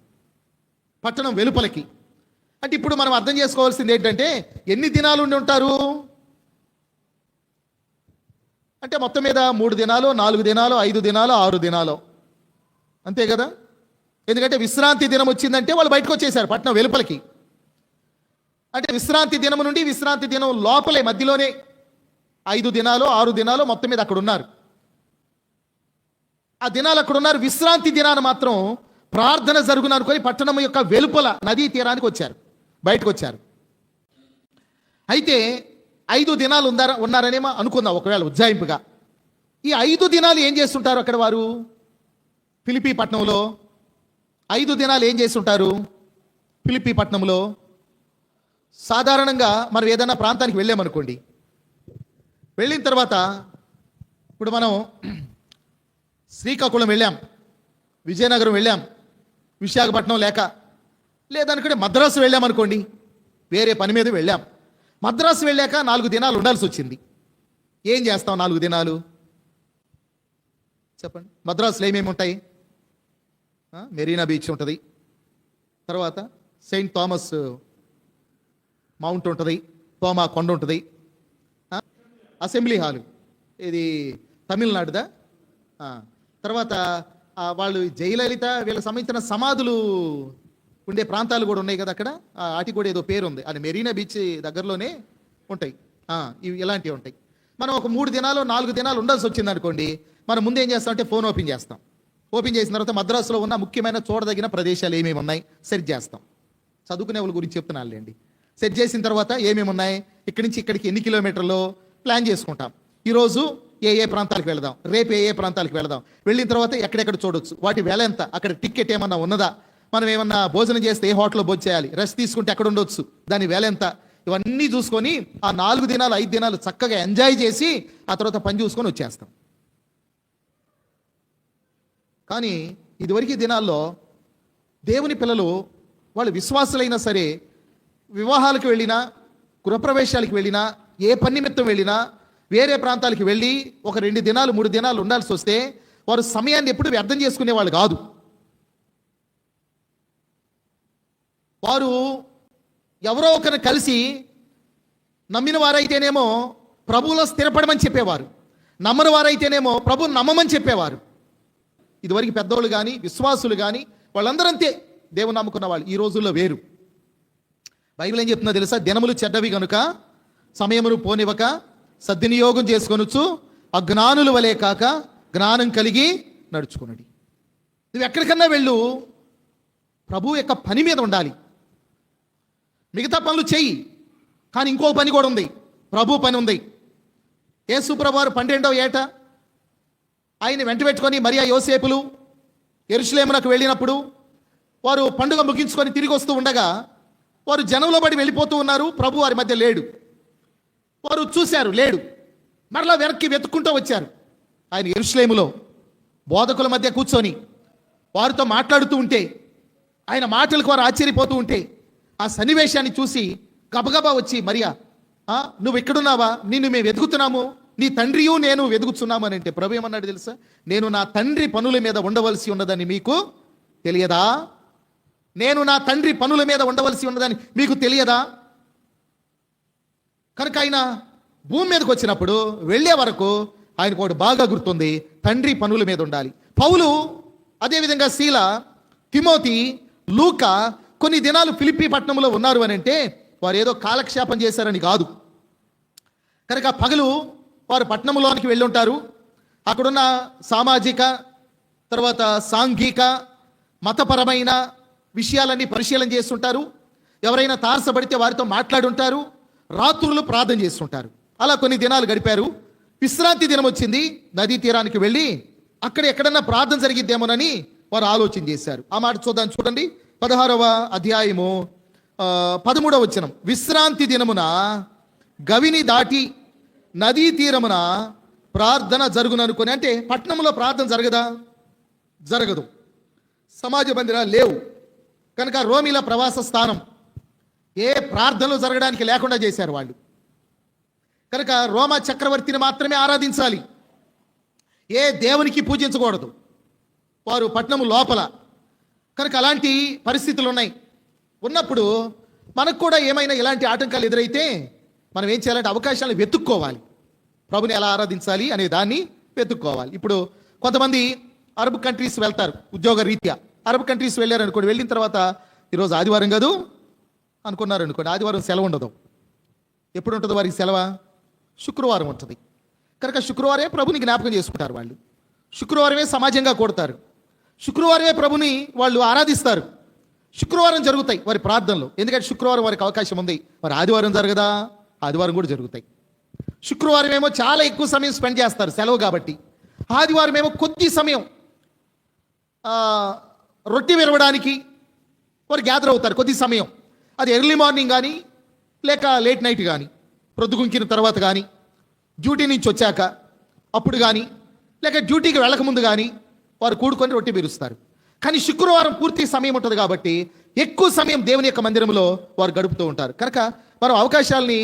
పట్టణం వెలుపలకి. అంటే ఇప్పుడు మనం అర్థం చేసుకోవాల్సింది ఏంటంటే, ఎన్ని దినాలు ఉండి ఉంటారు అంటే మొత్తం మీద 3 దినాలు 4 దినాలు 5 దినాలు 6 దినాలు అంతే కదా. ఎందుకంటే విశ్రాంతి దినం వచ్చిందంటే వాళ్ళు బయటకు వచ్చేసారు పట్టణం వెలుపలికి. అంటే విశ్రాంతి దినం నుండి విశ్రాంతి దినం లోపలే మధ్యలోనే 5 దినాలు 6 దినాలు మొత్తం మీద అక్కడ ఉన్నారు. ఆ దినాలు అక్కడ ఉన్నారు. విశ్రాంతి దినాన మాత్రం ప్రార్థన జరుగును అనుకొని పట్టణం యొక్క వెలుపల నదీ తీరానికి వచ్చారు, బయటకు వచ్చారు. అయితే 5 దినాలు ఉన్నారనేమో అనుకుందాం ఒకవేళ ఉజ్జాయింపుగా. ఈ 5 దినాలు ఏం చేస్తుంటారు అక్కడ వారు? ఫిలిప్పీ పట్టణంలో 5 దినాలు ఏం చేస్తుంటారు? ఫిలిప్పీ పట్టణంలో సాధారణంగా మనం ఏదైనా ప్రాంతానికి వెళ్ళామనుకోండి, వెళ్ళిన తర్వాత ఇప్పుడు మనం శ్రీకాకుళం వెళ్ళాం, విజయనగరం వెళ్ళాం, విశాఖపట్నం లేదనుకుంటే మద్రాసు వెళ్ళామనుకోండి, వేరే పని మీద వెళ్ళాం. మద్రాసు వెళ్ళాక 4 దినాలు ఉండాల్సి వచ్చింది. ఏం చేస్తాం 4 దినాలు? చెప్పండి. మద్రాసులో ఏమేమి ఉంటాయి? మెరీనా బీచ్ ఉంటుంది, తర్వాత సెయింట్ థామస్ మౌంట్ ఉంటుంది, తోమా కొండ ఉంటుంది, అసెంబ్లీ హాలు ఇది తమిళనాడుదా, తర్వాత వాళ్ళు జయలలిత వీళ్ళకి సంబంధించిన సమాధులు ఉండే ప్రాంతాలు కూడా ఉన్నాయి కదా అక్కడ, వాటికి కూడా ఏదో పేరు ఉంది, అది మెరీనా బీచ్ దగ్గరలోనే ఉంటాయి. ఇవి ఇలాంటివి ఉంటాయి. మనం ఒక 3 దినాలు 4 దినాలు ఉండాల్సి వచ్చింది అనుకోండి, మనం ముందు ఏం చేస్తామంటే ఫోన్ ఓపెన్ చేస్తాం. ఓపెన్ చేసిన తర్వాత మద్రాసులో ఉన్న ముఖ్యమైన చూడదగిన ప్రదేశాలు ఏమేమి ఉన్నాయి సెట్ చేస్తాం. చదువుకునే వాళ్ళ గురించి చెప్తున్నానులేండి. సెట్ చేసిన తర్వాత ఏమేమి ఉన్నాయి, ఇక్కడి నుంచి ఇక్కడికి ఎన్ని కిలోమీటర్లు ప్లాన్ చేసుకుంటాం. ఈరోజు ఏ ప్రాంతాలకు వెళదాం, రేపు ఏ ప్రాంతాలకు వెళదాం, వెళ్ళిన తర్వాత ఎక్కడెక్కడ చూడొచ్చు, వాటి వెల ఎంత, అక్కడ టికెట్ ఏమన్నా ఉన్నదా, మనం ఏమన్నా భోజనం చేస్తే ఏ హోటల్లో భోజనం చేయాలి, రెస్ట్ తీసుకుంటే ఎక్కడ ఉండొచ్చు, దాని వెల ఎంత, ఇవన్నీ చూసుకొని ఆ 4 దినాలు 5 దినాలు చక్కగా ఎంజాయ్ చేసి ఆ తర్వాత పని చూసుకొని వచ్చేస్తాం. కానీ ఇదివరకు దినాల్లో దేవుని పిల్లలు వాళ్ళు విశ్వాసులైనా సరే వివాహాలకు వెళ్ళినా, గృహప్రవేశాలకు వెళ్ళినా, ఏ పని నిమిత్తం వెళ్ళినా, వేరే ప్రాంతాలకు వెళ్ళి ఒక 2 దినాలు 3 దినాలు ఉండాల్సి వస్తే వారు సమయాన్ని ఎప్పుడు వ్యర్థం చేసుకునే వాళ్ళు కాదు. వారు ఎవరో ఒకరిని కలిసి నమ్మిన వారైతేనేమో ప్రభువులో స్థిరపడమని చెప్పేవారు, నమ్మని వారైతేనేమో ప్రభువుని నమ్మమని చెప్పేవారు. ఇదివరకు పెద్దోళ్ళు కానీ విశ్వాసులు కానీ వాళ్ళందరూ అంతే, దేవుని నమ్ముకున్న వాళ్ళు. ఈ రోజుల్లో వేరు. బైబిల్ ఏం చెప్తుందో తెలుసా? దినములు చెడ్డవి గనుక సమయమును పోనివ్వక సద్వినియోగం చేసుకొనొచ్చు, అజ్ఞానుల వలె కాక జ్ఞానం కలిగి నడుచుకున్నది. నువ్వు ఎక్కడికన్నా వెళ్ళు, ప్రభు యొక్క పని మీద ఉండాలి. మిగతా పనులు చెయ్యి, కానీ ఇంకో పని కూడా ఉంది, ప్రభు పని ఉంది. యేసు ప్రభువు వారు 12వ ఏట ఆయన వెంట పెట్టుకొని మరియా యోసేపులు యెరూషలేమునకు వెళ్ళినప్పుడు వారు పండుగ ముగించుకొని తిరిగి వస్తూ ఉండగా వారు జనంలో పడి వెళ్ళిపోతూ ఉన్నారు. ప్రభు వారి మధ్య లేడు. వారు చూశారు, లేడు. మరలా వెనక్కి వెతుక్కుంటూ వచ్చారు. ఆయన యెరూషలేములో బోధకుల మధ్య కూర్చొని వారితో మాట్లాడుతూ ఉంటే, ఆయన మాటలకు వారు ఆశ్చర్యపోతూ ఉంటే, ఆ సన్నివేశాన్ని చూసి గబగబా వచ్చి మరియా, నువ్వు ఎక్కడున్నావా, నిన్ను మేము వెతుకుతున్నాము, నీ తండ్రియు నేను వెతుకుతున్నాము అని అంటే ప్రభు ఏమన్నాడు తెలుసా? నేను నా తండ్రి పనుల మీద ఉండవలసి ఉన్నదని మీకు తెలియదా? నేను నా తండ్రి పనుల మీద ఉండవలసి ఉన్నదని మీకు తెలియదా? కనుక ఆయన భూమి మీదకి వచ్చినప్పుడు వెళ్ళే వరకు ఆయనకు ఒకటి బాగా గుర్తుంది, తండ్రి పనుల మీద ఉండాలి. పౌలు, అదేవిధంగా శీల, తిమోతి, లూకా కొన్ని దినాలు ఫిలిప్పీ పట్టణంలో ఉన్నారు అని అంటే వారు ఏదో కాలక్షేపం చేశారని కాదు. కనుక పగలు వారు పట్టణంలోనికి వెళ్ళి ఉంటారు. అక్కడున్న సామాజిక, తర్వాత సాంఘిక, మతపరమైన విషయాలన్నీ పరిశీలన చేస్తుంటారు. ఎవరైనా తారసపడితే వారితో మాట్లాడుంటారు. రాత్రులు ప్రార్థన చేస్తుంటారు. అలా కొన్ని దినాలు గడిపారు. విశ్రాంతి దినం వచ్చింది. నదీ తీరానికి వెళ్ళి అక్కడ ఎక్కడన్నా ప్రార్థన జరిగిద్దేమోనని వారు ఆలోచన చేశారు. ఆ మాట చూడండి. 16వ అధ్యాయము 13వ వచనం. విశ్రాంతి దినమున గవిని దాటి నదీ తీరమున ప్రార్థన జరుగుననుకొని. అంటే పట్టణంలో ప్రార్థన జరగదా? జరగదు. సమాజ మందిరాలు లేవు కనుక రోమిల ప్రవాస స్థానం, ఏ ప్రార్థనలు జరగడానికి లేకుండా చేశారు వాళ్ళు. కనుక రోమా చక్రవర్తిని మాత్రమే ఆరాధించాలి, ఏ దేవునికి పూజించకూడదు వారు పట్టణము లోపల. కనుక అలాంటి పరిస్థితులు ఉన్నప్పుడు మనకు కూడా ఏమైనా ఇలాంటి ఆటంకాలు ఎదురైతే మనం ఏం చేయాలంటే అవకాశాలను వెతుక్కోవాలి. ప్రభుని ఎలా ఆరాధించాలి అనే దాన్ని వెతుక్కోవాలి. ఇప్పుడు కొంతమంది అరబ్ కంట్రీస్ వెళ్తారు ఉద్యోగ రీత్యా. అరబ్ కంట్రీస్ వెళ్ళారు అనుకోండి, వెళ్ళిన తర్వాత ఈరోజు ఆదివారం కాదు అనుకున్నారు అనుకోండి, ఆదివారం సెలవు ఉండదు. ఎప్పుడు ఉంటుంది వారికి సెలవు? శుక్రవారం ఉంటుంది. కనుక శుక్రవారమే ప్రభుని జ్ఞాపకం చేసుకుంటారు వాళ్ళు. శుక్రవారమే సమాజంగా కూడతారు. శుక్రవారమే ప్రభుని వాళ్ళు ఆరాధిస్తారు. శుక్రవారం జరుగుతాయి వారి ప్రార్థనలు. ఎందుకంటే శుక్రవారం వారికి అవకాశం ఉంది. మరి ఆదివారం జరగదా? ఆదివారం కూడా జరుగుతాయి. శుక్రవారం ఏమో చాలా ఎక్కువ సమయం స్పెండ్ చేస్తారు, సెలవు కాబట్టి. ఆదివారం ఏమో కొద్ది సమయం రొట్టె విరవడానికి వారు గ్యాదర్ అవుతారు, కొద్ది సమయం. అది ఎర్లీ మార్నింగ్ కానీ లేక లేట్ నైట్ కానీ, ప్రొద్దుగుంకిన తర్వాత కానీ, డ్యూటీ నుంచి వచ్చాక అప్పుడు కానీ, లేక డ్యూటీకి వెళ్ళకముందు కానీ వారు కూడుకొని రొట్టె విరుస్తారు. కానీ శుక్రవారం పూర్తి సమయం ఉంటుంది కాబట్టి ఎక్కువ సమయం దేవుని యొక్క మందిరంలో వారు గడుపుతూ ఉంటారు. కనుక మనం అవకాశాలని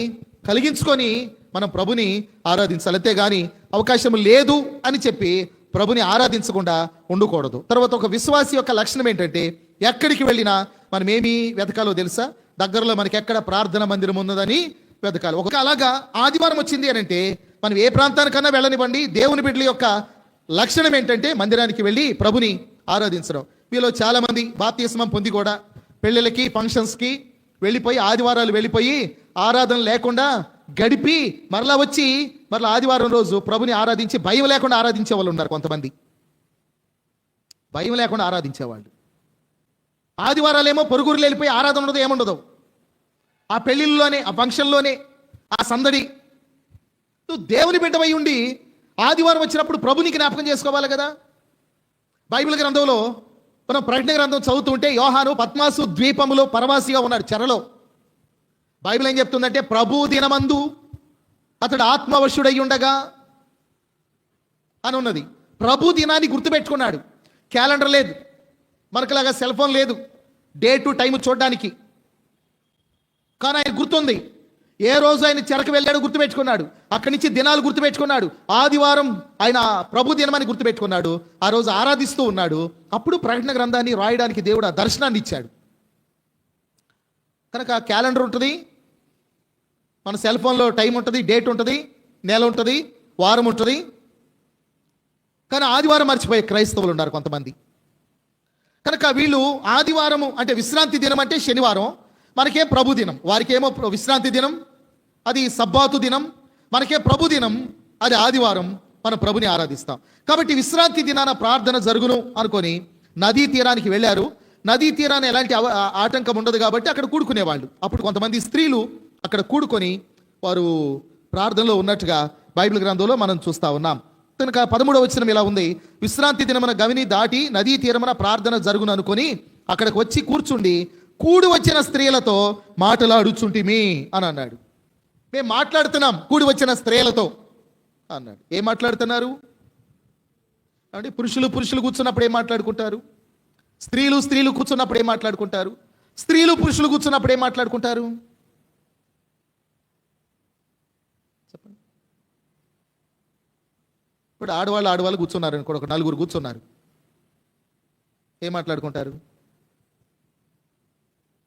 కలిగించుకొని మనం ప్రభుని ఆరాధించాలి. అంతేగాని అవకాశం లేదు అని చెప్పి ప్రభుని ఆరాధించకుండా ఉండకూడదు. తర్వాత ఒక విశ్వాసి యొక్క లక్షణం ఏంటంటే ఎక్కడికి వెళ్ళినా మనం ఏమి వెతకాలో తెలుసా? దగ్గరలో మనకి ఎక్కడ ప్రార్థన మందిరం ఉన్నదని వెతకాలి. ఒక అలాగా ఆదివారం వచ్చింది అని అంటే మనం ఏ ప్రాంతానికన్నా వెళ్ళనివ్వండి, దేవుని బిడ్డల యొక్క లక్షణం ఏంటంటే మందిరానికి వెళ్ళి ప్రభుని ఆరాధించడం. వీళ్ళు చాలామంది బాప్తిస్మం పొంది కూడా పెళ్ళిళ్ళకి ఫంక్షన్స్కి వెళ్ళిపోయి ఆదివారాలు వెళ్ళిపోయి ఆరాధన లేకుండా గడిపి మరలా వచ్చి మరలా ఆదివారం రోజు ప్రభుని ఆరాధించి భయం లేకుండా ఆరాధించే వాళ్ళు ఉన్నారు. కొంతమంది భయం లేకుండా ఆరాధించేవాళ్ళు. ఆదివారాలేమో పొరుగురులు వెళ్ళిపోయి ఆరాధన ఉండదు, ఏముండదు. ఆ పెళ్ళిళ్ళలోనే, ఆ ఫంక్షన్లోనే ఆ సందడి. నువ్వు దేవుని బిడ్డవై ఉండి ఆదివారం వచ్చినప్పుడు ప్రభుని జ్ఞాపకం చేసుకోవాలి కదా. బైబిల్ గ్రంథంలో మనం ప్రకటన గ్రంథం చదువుతుంటే యోహాను పద్మాసు ద్వీపములో పరవాసిగా ఉన్నాడు, చెరలో. బైబిల్ ఏం చెప్తుందంటే ప్రభు దినమందు అతడు ఆత్మవశుడై ఉండగా అని ఉన్నది. ప్రభు దినాన్ని గుర్తుపెట్టుకున్నాడు. క్యాలెండర్ లేదు, మనకులాగా సెల్ ఫోన్ లేదు డే టు టైం చూడడానికి. కానీ ఆయన గుర్తుంది. ఏ రోజు ఆయన చెరకు వెళ్ళాడో గుర్తుపెట్టుకున్నాడు. అక్కడి నుంచి దినాలు గుర్తుపెట్టుకున్నాడు. ఆదివారం ఆయన ప్రభు దినమని గుర్తుపెట్టుకున్నాడు. ఆ రోజు ఆరాధిస్తూ ఉన్నాడు. అప్పుడు ప్రకటన గ్రంథాన్ని రాయడానికి దేవుడు ఆ దర్శనాన్ని ఇచ్చాడు. కనుక క్యాలెండర్ ఉంటుంది, మన సెల్ ఫోన్లో టైం ఉంటుంది, డేట్ ఉంటుంది, నెల ఉంటుంది, వారం ఉంటుంది. కానీ ఆదివారం మర్చిపోయే క్రైస్తవులు ఉన్నారు కొంతమంది. కనుక వీళ్ళు ఆదివారము అంటే విశ్రాంతి దినం అంటే శనివారం, మనకే ప్రభు దినం. వారికేమో విశ్రాంతి దినం, అది సబ్బాతు దినం. మనకే ప్రభు దినం, అది ఆదివారం. మనం ప్రభుని ఆరాధిస్తాం. కాబట్టి విశ్రాంతి దినాన ప్రార్థన జరుగును అనుకొని నదీ తీరానికి వెళ్ళారు. నదీ తీరాన ఎలాంటి ఆటంకం ఉండదు కాబట్టి అక్కడ కూడుకునేవాళ్ళు. అప్పుడు కొంతమంది స్త్రీలు అక్కడ కూడుకొని వారు ప్రార్థనలో ఉన్నట్టుగా బైబిల్ గ్రంథంలో మనం చూస్తూ ఉన్నాం. కనుక 13వ వచనం ఇలా ఉంది, విశ్రాంతి దినమున గవిని దాటి నదీ తీరమున ప్రార్థన జరుగును అనుకొని అక్కడికి వచ్చి కూర్చుండి కూడి వచ్చిన స్త్రీలతో మాటలాడుచుంటిమి అని అన్నాడు. మేము మాట్లాడుతున్నాం కూడి వచ్చిన స్త్రీలతో అన్నాడు. ఏం మాట్లాడుతున్నారు అంటే పురుషులు కూర్చున్నప్పుడు ఏం మాట్లాడుకుంటారు? స్త్రీలు కూర్చున్నప్పుడు ఏం మాట్లాడుకుంటారు? స్త్రీలు పురుషులు కూర్చున్నప్పుడు ఏం మాట్లాడుకుంటారు? చెప్పండి. ఇప్పుడు ఆడవాళ్ళు కూర్చున్నారు అనుకోండి, ఒక నలుగురు కూర్చున్నారు. ఏం మాట్లాడుకుంటారు?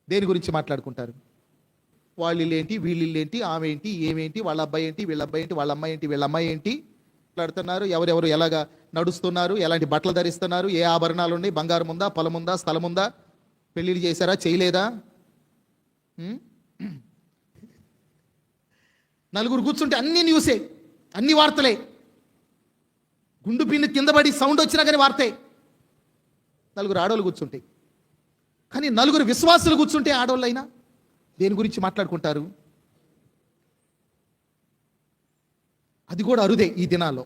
దేని గురించి మాట్లాడుకుంటారు? వాళ్ళు ఇల్లేంటి, వీళ్ళు ఇల్లేంటి, ఆమె ఏంటి, ఏమేంటి, వాళ్ళ అబ్బాయి ఏంటి, వీళ్ళ అబ్బాయి ఏంటి, వాళ్ళ అమ్మాయి ఏంటి, వీళ్ళ అమ్మాయి ఏంటి మాట్లాడుతున్నారు. ఎవరెవరు ఎలాగా నడుస్తున్నారు, ఎలాంటి బట్టలు ధరిస్తున్నారు, ఏ ఆభరణాలు ఉన్నాయి, బంగారం ఉందా, పొలం ఉందా, స్థలం ఉందా, పెళ్ళిళ్ళు చేశారా, చేయలేదా? నలుగురు కూర్చుంటే అన్ని న్యూసే, అన్ని వార్తలే. గుండు పిన్ను కింద పడి సౌండ్ వచ్చినా కానీ వార్తే. నలుగురు ఆడవాళ్ళు కూర్చుంటాయి. కానీ నలుగురు విశ్వాసులు కూర్చుంటే ఆడవాళ్ళు అయినా దేని గురించి మాట్లాడుకుంటారు? అది కూడా అరుదే ఈ దినాల్లో.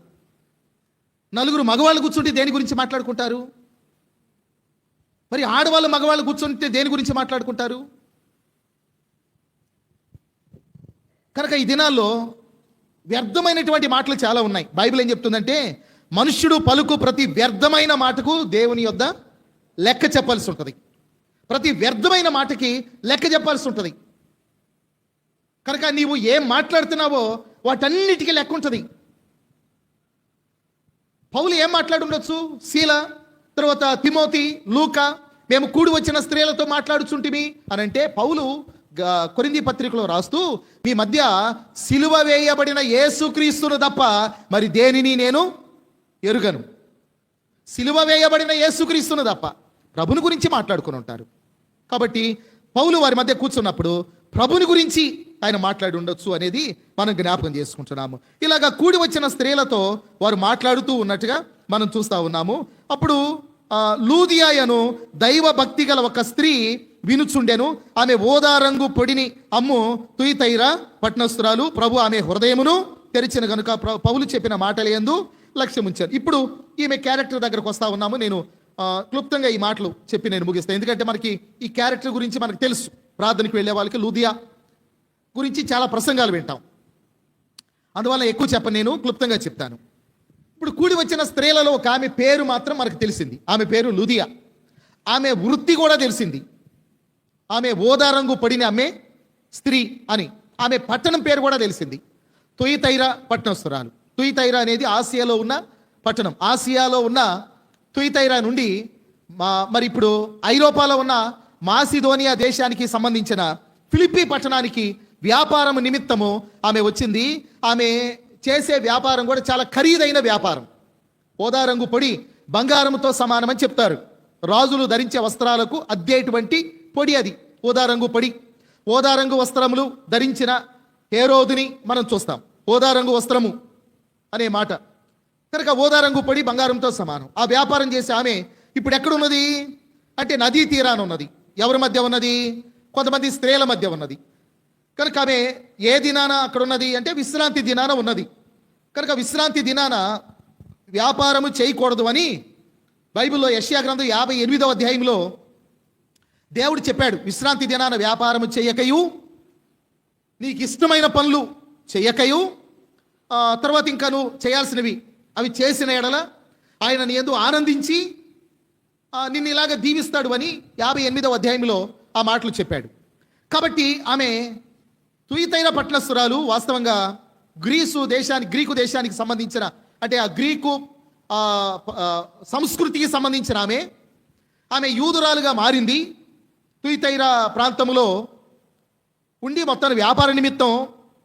నలుగురు మగవాళ్ళు కూర్చుంటే దేని గురించి మాట్లాడుకుంటారు? మరి ఆడవాళ్ళు మగవాళ్ళు కూర్చుంటే దేని గురించి మాట్లాడుకుంటారు? కనుక ఈ దినాల్లో వ్యర్థమైనటువంటి మాటలు చాలా ఉన్నాయి. బైబిల్ ఏం చెప్తుందంటే మనుష్యుడు పలుకు ప్రతి వ్యర్థమైన మాటకు దేవుని యొద్ద లెక్క చెప్పాల్సి ఉంటుంది. ప్రతి వ్యర్థమైన మాటకి లెక్క చెప్పాల్సి ఉంటుంది. కనుక నీవు ఏం మాట్లాడుతున్నావో వాటన్నిటికీ లెక్క ఉంటుంది. పౌలు ఏం మాట్లాడుండొచ్చు? శీల, తర్వాత తిమోతి, లూకా, మేము కూడి వచ్చిన స్త్రీలతో మాట్లాడుచుంటిమి అని అంటే పౌలు కొరింథీ పత్రికలో రాస్తూ మీ మధ్య సిలువ వేయబడిన యేసుక్రీస్తును తప్ప మరి దేనిని నేను ఎరుగను. సిలువ వేయబడిన యేసుక్రీస్తును తప్ప ప్రభుని గురించి మాట్లాడుకుని ఉంటారు. కాబట్టి పౌలు వారి మధ్య కూర్చున్నప్పుడు ప్రభుని గురించి ఆయన మాట్లాడి ఉండొచ్చు అనేది మనం జ్ఞాపకం చేసుకుంటున్నాము. ఇలాగా కూడి వచ్చిన స్త్రీలతో వారు మాట్లాడుతూ ఉన్నట్టుగా మనం చూస్తూ ఉన్నాము. అప్పుడు లూదియాయను దైవ భక్తి గల ఒక స్త్రీ వినుచుండెను. ఆమె ఓదారంగు పొడిని అమ్ము తుయితైరా పట్నస్తురాలు. ప్రభు ఆమె హృదయమును తెరిచిన కనుక పౌలు చెప్పిన మాటలందు లక్ష్యం ఉంచారు. ఇప్పుడు ఈమె క్యారెక్టర్ దగ్గరకు వస్తా ఉన్నాము. నేను క్లుప్తంగా ఈ మాటలు చెప్పి నేను ముగిస్తాను. ఎందుకంటే మనకి ఈ క్యారెక్టర్ గురించి మనకు తెలుసు. ప్రార్థనకు వెళ్ళే వాళ్ళకి లూదియా గురించి చాలా ప్రసంగాలు వింటాం. అందువల్ల ఎక్కువ చెప్పను, నేను క్లుప్తంగా చెప్తాను. ఇప్పుడు కూడి వచ్చిన స్త్రీలలో ఒక ఆమె పేరు మాత్రం మనకు తెలిసింది. ఆమె పేరు లూదియా. ఆమె వృత్తి కూడా తెలిసింది. ఆమె ఓదారంగు పడిన ఆమె స్త్రీ అని. ఆమె పట్టణం పేరు కూడా తెలిసింది. తుయితైరా పట్టణస్తురాలు. తుయితైరా అనేది ఆసియాలో ఉన్న పట్టణం. ఆసియాలో ఉన్న తుయితైరా నుండి మరి ఇప్పుడు ఐరోపాలో ఉన్న మాసిదోనియా దేశానికి సంబంధించిన ఫిలిప్పీ పట్టణానికి వ్యాపారం నిమిత్తము ఆమె వచ్చింది. ఆమె చేసే వ్యాపారం కూడా చాలా ఖరీదైన వ్యాపారం. ఓదారంగు పొడి బంగారంతో సమానమని చెప్తారు. రాజులు ధరించే వస్త్రాలకు అద్దేటువంటి పొడి అది ఓదారంగు పొడి. ఓదారంగు వస్త్రములు ధరించిన హేరోదుని మనం చూస్తాం. ఓదారంగు వస్త్రము అనే మాట కనుక ఓదారంగు పొడి బంగారంతో సమానం. ఆ వ్యాపారం చేసే ఆమె ఇప్పుడు ఎక్కడున్నది అంటే నదీ తీరాన ఉన్నది. ఎవరి మధ్య ఉన్నది? కొంతమంది స్త్రీల మధ్య ఉన్నది. కనుక ఆమె ఏ దినాన అక్కడ ఉన్నది అంటే విశ్రాంతి దినాన ఉన్నది. కనుక విశ్రాంతి దినాన వ్యాపారము చేయకూడదు అని బైబిల్లో యెషయా గ్రంథం 58వ అధ్యాయంలో దేవుడు చెప్పాడు. విశ్రాంతి దినాన వ్యాపారము చేయకయు, నీకు ఇష్టమైన పనులు చేయకయు, తర్వాత ఇంకా నువ్వు చేయాల్సినవి అవి చేసిన ఎడల ఆయన నీ యందు ఆనందించి నిన్ను ఇలాగ దీవిస్తాడు అని 58వ అధ్యాయంలో ఆ మాటలు చెప్పాడు. కాబట్టి ఆమె తుయితైర పట్టణస్తురాలు. వాస్తవంగా గ్రీకు దేశానికి సంబంధించిన అంటే ఆ గ్రీకు సంస్కృతికి సంబంధించిన ఆమె యూదురాలుగా మారింది. తుయితైర ప్రాంతంలో ఉండి మొత్తం వ్యాపార నిమిత్తం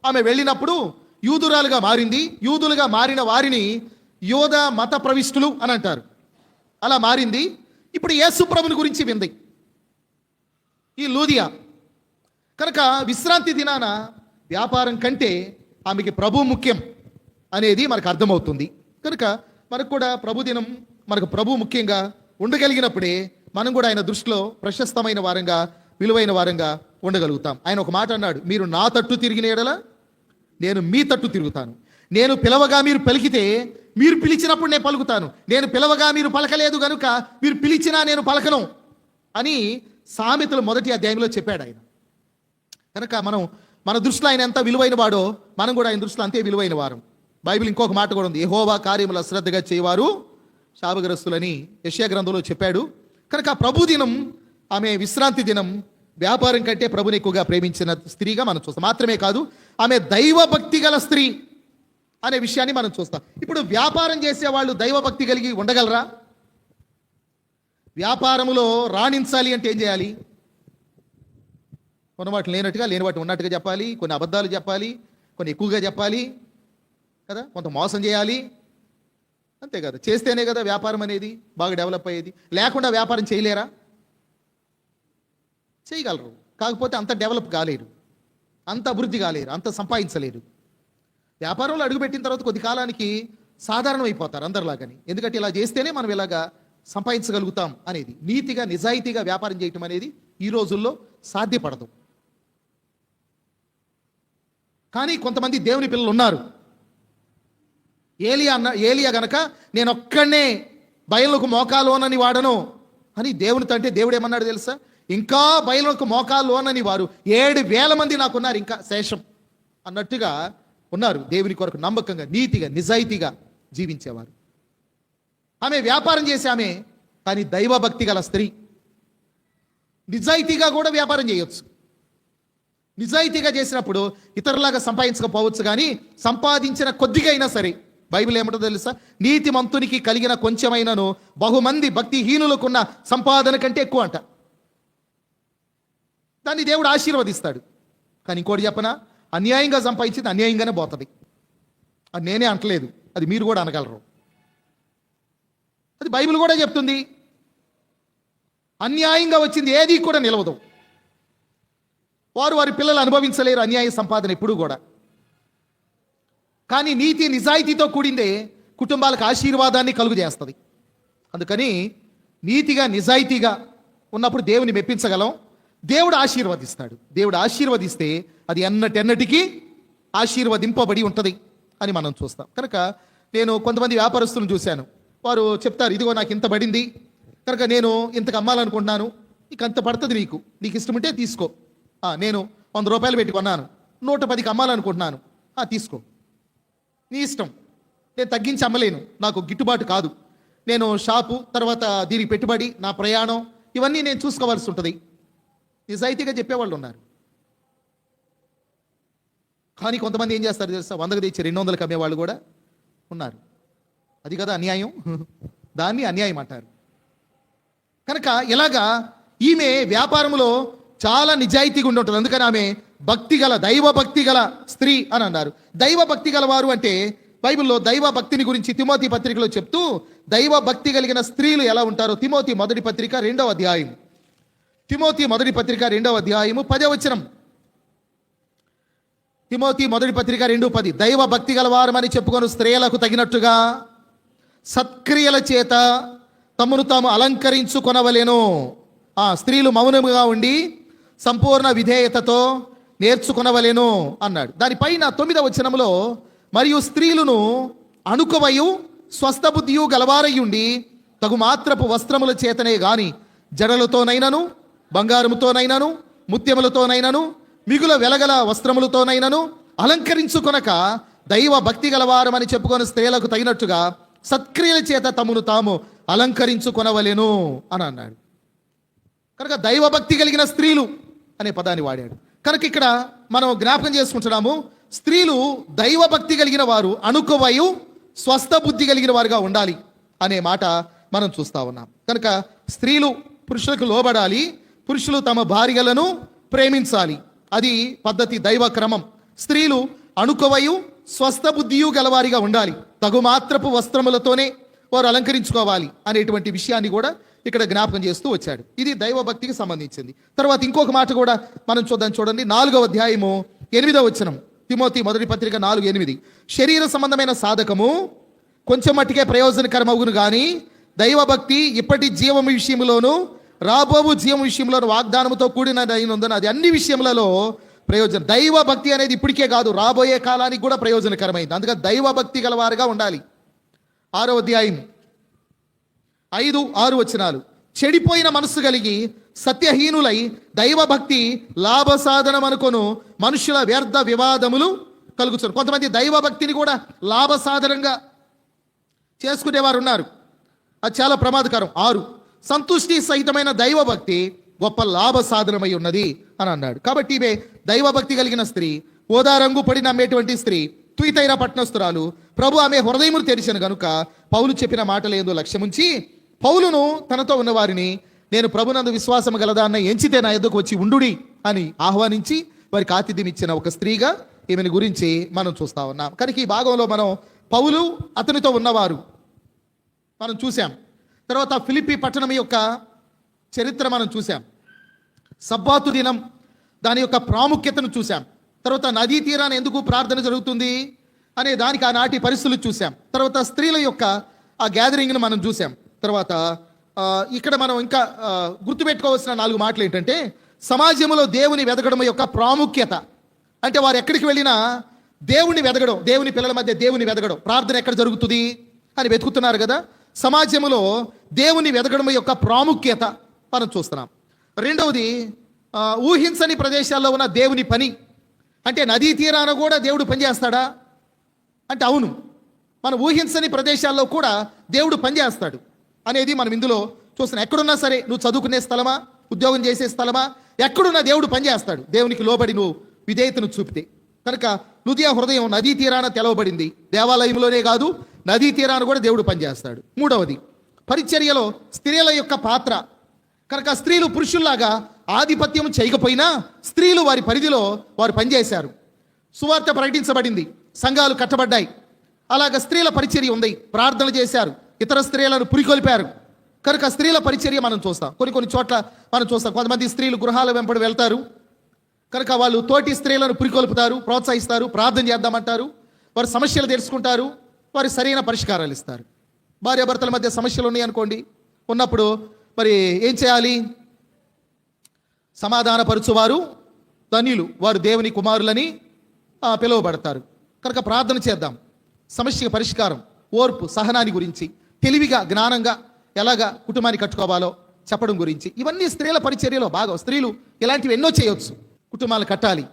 ఆమె వెళ్ళినప్పుడు యూదురాలుగా మారింది. యూదులుగా మారిన వారిని యోధ మత ప్రవిష్టులు అని అంటారు. అలా మారింది. ఇప్పుడు యేసు ప్రభుని గురించి వింది ఈ లూదియా. కనుక విశ్రాంతి దినాన వ్యాపారం కంటే ఆమెకి ప్రభు ముఖ్యం అనేది మనకు అర్థమవుతుంది. కనుక మనకు కూడా ప్రభు దినం, మనకు ప్రభు ముఖ్యంగా ఉండగలిగినప్పుడే మనం కూడా ఆయన దృష్టిలో ప్రశస్తమైన వారంగా, విలువైన వారంగా ఉండగలుగుతాం. ఆయన ఒక మాట అన్నాడు, మీరు నా తట్టు తిరిగిన ఎడల నేను మీ తట్టు తిరుగుతాను. నేను పిలవగా మీరు పలికితే మీరు పిలిచినప్పుడు నేను పలుకుతాను. నేను పిలవగా మీరు పలకలేదు కనుక మీరు పిలిచినా నేను పలకను అని సామెతలు 1వ అధ్యాయంలో చెప్పాడు ఆయన. కనుక మన దృష్టిలో ఆయన ఎంత విలువైన వాడో మనం కూడా ఆయన దృష్టిలో అంతే విలువైన వారం. బైబిల్ ఇంకొక మాట కూడా ఉంది, యెహోవా కార్యములు అశ్రద్ధగా చేయవారు శాపగ్రస్తులని యెషయా గ్రంథంలో చెప్పాడు. కనుక ప్రభు దినం, ఆమె విశ్రాంతి దినం వ్యాపారం కంటే ప్రభుని ఎక్కువగా ప్రేమించిన స్త్రీగా మనం చూస్తాం. మాత్రమే కాదు, ఆమె దైవభక్తి గల స్త్రీ అనే విషయాన్ని మనం చూస్తాం. ఇప్పుడు వ్యాపారం చేసే వాళ్ళు దైవభక్తి కలిగి ఉండగలరా? వ్యాపారములో రాణించాలి అంటే ఏం చేయాలి? కొన్ని వాటిని లేనట్టుగా, లేని వాటిని ఉన్నట్టుగా చెప్పాలి, కొన్ని అబద్ధాలు చెప్పాలి, కొన్ని ఎక్కువగా చెప్పాలి కదా, కొంత మోసం చేయాలి, అంతే కదా. చేస్తేనే కదా వ్యాపారం అనేది బాగా డెవలప్ అయ్యేది. లేకుండా వ్యాపారం చేయలేరా? చేయగలరు, కాకపోతే అంత డెవలప్ కాలేరు, అంత అభివృద్ధి కాలేరు, అంత సంపాదించలేరు. వ్యాపారంలో అడుగుపెట్టిన తర్వాత కొద్ది కాలానికి సాధారణం అయిపోతారు అందరిలాగని. ఎందుకంటే ఇలా చేస్తేనే మనం ఇలాగా సంపాదించగలుగుతాం అనేది. నీతిగా నిజాయితీగా వ్యాపారం చేయటం అనేది ఈ రోజుల్లో సాధ్యపడదు. కానీ కొంతమంది దేవుని పిల్లలు ఉన్నారు. ఏలియా గనక నేను ఒక్కడనే బయలుకు మోకాలోనని వాడను అని దేవునితో అంటే దేవుడు ఏమన్నాడు తెలుసా? ఇంకా బయలుకు మోకాలోనని వారు 7,000 మంది నాకున్నారు ఇంకా శేషం అన్నట్టుగా ఉన్నారు. దేవుని కొరకు నమ్మకంగా, నీతిగా, నిజాయితీగా జీవించేవారు. ఆమె వ్యాపారం చేసే ఆమె, కానీ దైవభక్తి గల స్త్రీ. నిజాయితీగా కూడా వ్యాపారం చేయొచ్చు. నిజాయితీగా చేసినప్పుడు ఇతరులాగా సంపాదించకపోవచ్చు, కానీ సంపాదించిన కొద్దిగా అయినా సరే బైబిల్ ఏమంటుందో తెలుసా? నీతిమంతునికి కలిగిన కొంచెమైనను బహుమంది భక్తిహీనులకున్న సంపాదన కంటే ఎక్కువ అంట. దాన్ని దేవుడు ఆశీర్వదిస్తాడు. కానీ ఇంకోటి చెప్పనా, అన్యాయంగా సంపాదించింది అన్యాయంగానే పోతుంది. అది నేనే అంటలేదు, అది మీరు కూడా అనగలరు. అది బైబిల్ కూడా చెప్తుంది. అన్యాయంగా వచ్చింది ఏది కూడా నిలవదు. వారు వారి పిల్లలు అనుభవించలేరు అన్యాయ సంపాదన ఎప్పుడూ కూడా. కానీ నీతి నిజాయితీతో కూడిందే కుటుంబాలకు ఆశీర్వాదాన్ని కలుగు చేస్తుంది. అందుకని నీతిగా నిజాయితీగా ఉన్నప్పుడు దేవుని మెప్పించగలం, దేవుడు ఆశీర్వదిస్తాడు. దేవుడు ఆశీర్వదిస్తే అది ఎన్నటెన్నటికీ ఆశీర్వదింపబడి ఉంటుంది అని మనం చూస్తాం. కనుక నేను కొంతమంది వ్యాపారస్తులను చూశాను. వారు చెప్తారు, ఇదిగో నాకు ఇంత పడింది కనుక నేను ఇంతకు అమ్మాలనుకుంటున్నాను, నీకు అంత పడుతుంది, నీకు ఇష్టం ఉంటే తీసుకో. నేను 100 రూపాయలు పెట్టి కొన్నాను, 110కి అమ్మాలనుకుంటున్నాను, తీసుకో, నీ ఇష్టం, నేను తగ్గించి అమ్మలేను, నాకు గిట్టుబాటు కాదు, నేను షాపు తర్వాత దీనికి పెట్టుబడి, నా ప్రయాణం ఇవన్నీ నేను చూసుకోవాల్సి ఉంటుంది. నిజాయితీగా చెప్పేవాళ్ళు ఉన్నారు. కానీ కొంతమంది ఏం చేస్తారు తెలుసా, 100కి తెచ్చి 200కి అమ్మేవాళ్ళు కూడా ఉన్నారు. అది కదా అన్యాయం, దాన్ని అన్యాయం అంటారు. కనుక ఇలాగా ఈమె వ్యాపారంలో చాలా నిజాయితీగా ఉండి ఉంటుంది. అందుకని ఆమె భక్తిగల, దైవ భక్తి గల స్త్రీ అని అన్నారు. దైవ భక్తి గల వారు అంటే బైబిల్లో దైవ భక్తిని గురించి తిమోతి పత్రికలో చెప్తూ దైవ భక్తి కలిగిన స్త్రీలు ఎలా ఉంటారో తిమోతి మొదటి పత్రిక 2వ అధ్యాయం, తిమోతి మొదటి పత్రిక 2వ అధ్యాయము 10వ వచనం. తిమోతి మొదటి పత్రిక 2:10, దైవ భక్తి గలవారమని చెప్పుకొని స్త్రీలకు తగినట్టుగా సత్క్రియల చేత తమను తాము అలంకరించుకొనవలెను. స్త్రీలు మౌనముగా ఉండి సంపూర్ణ విధేయతతో నేర్చుకొనవలెను అన్నాడు. దానిపైన 9వ వచనంలో, మరియు స్త్రీలను అణుకువయు స్వస్థ బుద్ధియు గలవారయ్యుండి తగు మాత్రపు వస్త్రముల చేతనే గాని జడలతోనైనను బంగారముతోనైనను ముత్యములతోనైనను మిగుల వెలగల వస్త్రములతోనైనను అలంకరించుకొనక దైవ భక్తి గలవారమని చెప్పుకొని స్త్రీలకు తగినట్టుగా సత్క్రియల చేత తమను తాము అలంకరించుకొనవలెను అని అన్నాడు. కనుక దైవభక్తి కలిగిన స్త్రీలు అనే పదాన్ని వాడాడు. కనుక ఇక్కడ మనం జ్ఞాపకం చేసుకుంటున్నాము, స్త్రీలు దైవభక్తి కలిగిన వారు, అణుకువయు స్వస్థ బుద్ధి కలిగిన వారుగా ఉండాలి అనే మాట మనం చూస్తా ఉన్నాం. కనుక స్త్రీలు పురుషులకు లోబడాలి, పురుషులు తమ భార్యలను ప్రేమించాలి. అది పద్ధతి, దైవ క్రమం. స్త్రీలు అణుకువయు స్వస్థ బుద్ధియు గలవారిగా ఉండాలి, తగు మాత్రపు వస్త్రములతోనే వారు అలంకరించుకోవాలి అనేటువంటి విషయాన్ని కూడా ఇక్కడ జ్ఞాపకం చేస్తూ వచ్చాడు. ఇది దైవ భక్తికి సంబంధించింది. తర్వాత ఇంకొక మాట కూడా మనం చూడండి, 4వ అధ్యాయము 8వ వచనం, తిమోతి మొదటి పత్రిక 4:8, శరీర సంబంధమైన సాధకము కొంచెం మట్టికే ప్రయోజనకరమవును కానీ దైవభక్తి ఇప్పటి జీవం విషయంలోను రాబోవు జీవం విషయంలోను వాగ్దానముతో కూడినదైనందున అది అన్ని విషయములలో ప్రయోజనం. దైవ భక్తి అనేది ఇప్పటికే కాదు, రాబోయే కాలానికి కూడా ప్రయోజనకరమైంది. అందుకని దైవ భక్తి గలవారుగా ఉండాలి. 6వ అధ్యాయం 5-6 వచనాలు, చెడిపోయిన మనస్సు కలిగి సత్యహీనులై దైవభక్తి లాభ సాధనం అనుకొను మనుషుల వ్యర్థ వివాదములు కలుగుతారు. కొంతమంది దైవభక్తిని కూడా లాభ సాధనంగా చేసుకునేవారు ఉన్నారు. అది చాలా ప్రమాదకరం. 6, సంతుష్టి సహితమైన దైవభక్తి గొప్ప లాభ సాధనమై ఉన్నది అని అన్నాడు. కాబట్టి ఇవే దైవభక్తి కలిగిన స్త్రీ, ఓదారంగు పడి నమ్మేటువంటి స్త్రీ, తుయితైన పట్టణస్తురాలు, ప్రభు ఆమె హృదయమును తెరిచెను గనుక పౌలు చెప్పిన మాటలేందో లక్ష్యముంచి పౌలును తనతో ఉన్నవారిని నేను ప్రభునందు విశ్వాసము గలదాన్న ఎంచితే నా ఎద్దుకు వచ్చి ఉండుడి అని ఆహ్వానించి వారికి ఆతిథ్యం ఇచ్చిన ఒక స్త్రీగా ఈమెను గురించి మనం చూస్తా ఉన్నాం. కనుక ఈ భాగంలో మనం పౌలు అతనితో ఉన్నవారు మనం చూసాం. తర్వాత ఫిలిప్పీ పట్టణం యొక్క చరిత్ర మనం చూసాం. సబ్బాతు దినం దాని యొక్క ప్రాముఖ్యతను చూసాం. తర్వాత నదీ తీరాన ఎందుకు ప్రార్థన జరుగుతుంది అనే దానికి ఆనాటి పరిస్థితులు చూసాం. తర్వాత స్త్రీల యొక్క ఆ గ్యాదరింగ్ను మనం చూసాం. తర్వాత ఇక్కడ మనం ఇంకా గుర్తుపెట్టుకోవాల్సిన 4 మాటలు ఏంటంటే, సమాజంలో దేవుని వెతకడం యొక్క ప్రాముఖ్యత. అంటే వారు ఎక్కడికి వెళ్ళినా దేవుని వెతకడం, దేవుని పిల్లల మధ్య దేవుని వెతకడం, ప్రార్థన ఎక్కడ జరుగుతుంది అని వెతుకుతున్నారు కదా. సమాజంలో దేవుని వెతకడం యొక్క ప్రాముఖ్యత మనం చూస్తున్నాం. రెండవది, ఊహించని ప్రదేశాల్లో ఉన్న దేవుని పని. అంటే నదీ తీరాన కూడా దేవుడు పనిచేస్తాడా అంటే అవును, మనం ఊహించని ప్రదేశాల్లో కూడా దేవుడు పనిచేస్తాడు అనేది మనం ఇందులో చూస్తున్నాం. ఎక్కడున్నా సరే, నువ్వు చదువుకునే స్థలమా, ఉద్యోగం చేసే స్థలమా, ఎక్కడున్నా దేవుడు పనిచేస్తాడు, దేవునికి లోబడి నువ్వు విధేయతను చూపితే. కనుక హృదయ హృదయం నదీ తీరాన తెలవబడింది. దేవాలయంలోనే కాదు, నదీ తీరాన కూడా దేవుడు పనిచేస్తాడు. మూడవది, పరిచర్యలో స్త్రీల యొక్క పాత్ర. కనుక స్త్రీలు పురుషుల్లాగా ఆధిపత్యం చేయకపోయినా స్త్రీలు వారి పరిధిలో వారు పనిచేశారు. సువార్త ప్రకటించబడింది, సంఘాలు కట్టబడ్డాయి. అలాగ స్త్రీల పరిచర్య ఉంది, ప్రార్థనలు చేశారు, ఇతర స్త్రీలను పురికొల్పారు. కనుక స్త్రీల పరిచర్య మనం చూస్తాం. కొన్ని చోట్ల మనం చూస్తాం, కొంతమంది స్త్రీలు గృహాల వెంబడి వెళ్తారు, కనుక వాళ్ళు తోటి స్త్రీలను పురికొల్పుతారు, ప్రోత్సహిస్తారు, ప్రార్థన చేద్దామంటారు, వారి సమస్యలు తెలుసుకుంటారు, వారి సరైన పరిష్కారాలు ఇస్తారు. భార్యాభర్తల మధ్య సమస్యలు ఉన్నాయి అనుకోండి, ఉన్నప్పుడు మరి ఏం చేయాలి? సమాధానపరచువారు ధన్యులు, వారు దేవుని కుమారులని పిలువబడతారు. కనుక ప్రార్థన చేద్దాం. సమస్య పరిష్కారం, ఓర్పు, సహనాన్ని గురించి తెలివిగా, జ్ఞానంగా ఎలాగా కుటుంబాన్ని కట్టుకోవాలో చెప్పడం గురించి, ఇవన్నీ స్త్రీల పరిచర్యలో భాగం. స్త్రీలు ఇలాంటివి ఎన్నో చేయవచ్చు. కుటుంబాలు కట్టాలి,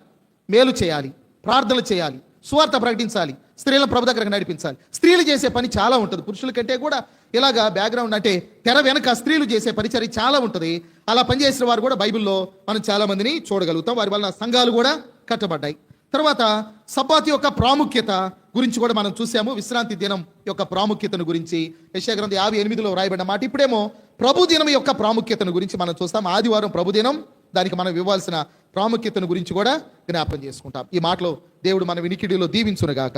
మేలు చేయాలి, ప్రార్థనలు చేయాలి, సువార్త ప్రకటించాలి, స్త్రీలను ప్రభు దగ్గరకు నడిపించాలి. స్త్రీలు చేసే పని చాలా ఉంటుంది. పురుషుల కంటే కూడా ఇలాగా బ్యాక్గ్రౌండ్ అంటే తెర వెనక స్త్రీలు చేసే పరిచర్య చాలా ఉంటుంది. అలా పనిచేసిన వారు కూడా బైబిల్లో మనం చాలా మందిని చూడగలుగుతాం. వారి వల్ల సంఘాలు కూడా కట్టబడ్డాయి. తర్వాత సబ్బాతు యొక్క ప్రాముఖ్యత గురించి కూడా మనం చూసాము. విశ్రాంతి దినం యొక్క ప్రాముఖ్యతను గురించి యెషయా గ్రంథం 58లో రాయబడిన మాట. ఇప్పుడేమో ప్రభు దినం యొక్క ప్రాముఖ్యతను గురించి మనం చూస్తాం. ఆదివారం ప్రభు దినం, దానికి మనం ఇవ్వాల్సిన ప్రాముఖ్యతను గురించి కూడా జ్ఞాపకం చేసుకుంటాం. ఈ మాటలో దేవుడు మన వినికిడిలో దీవించునుగాక.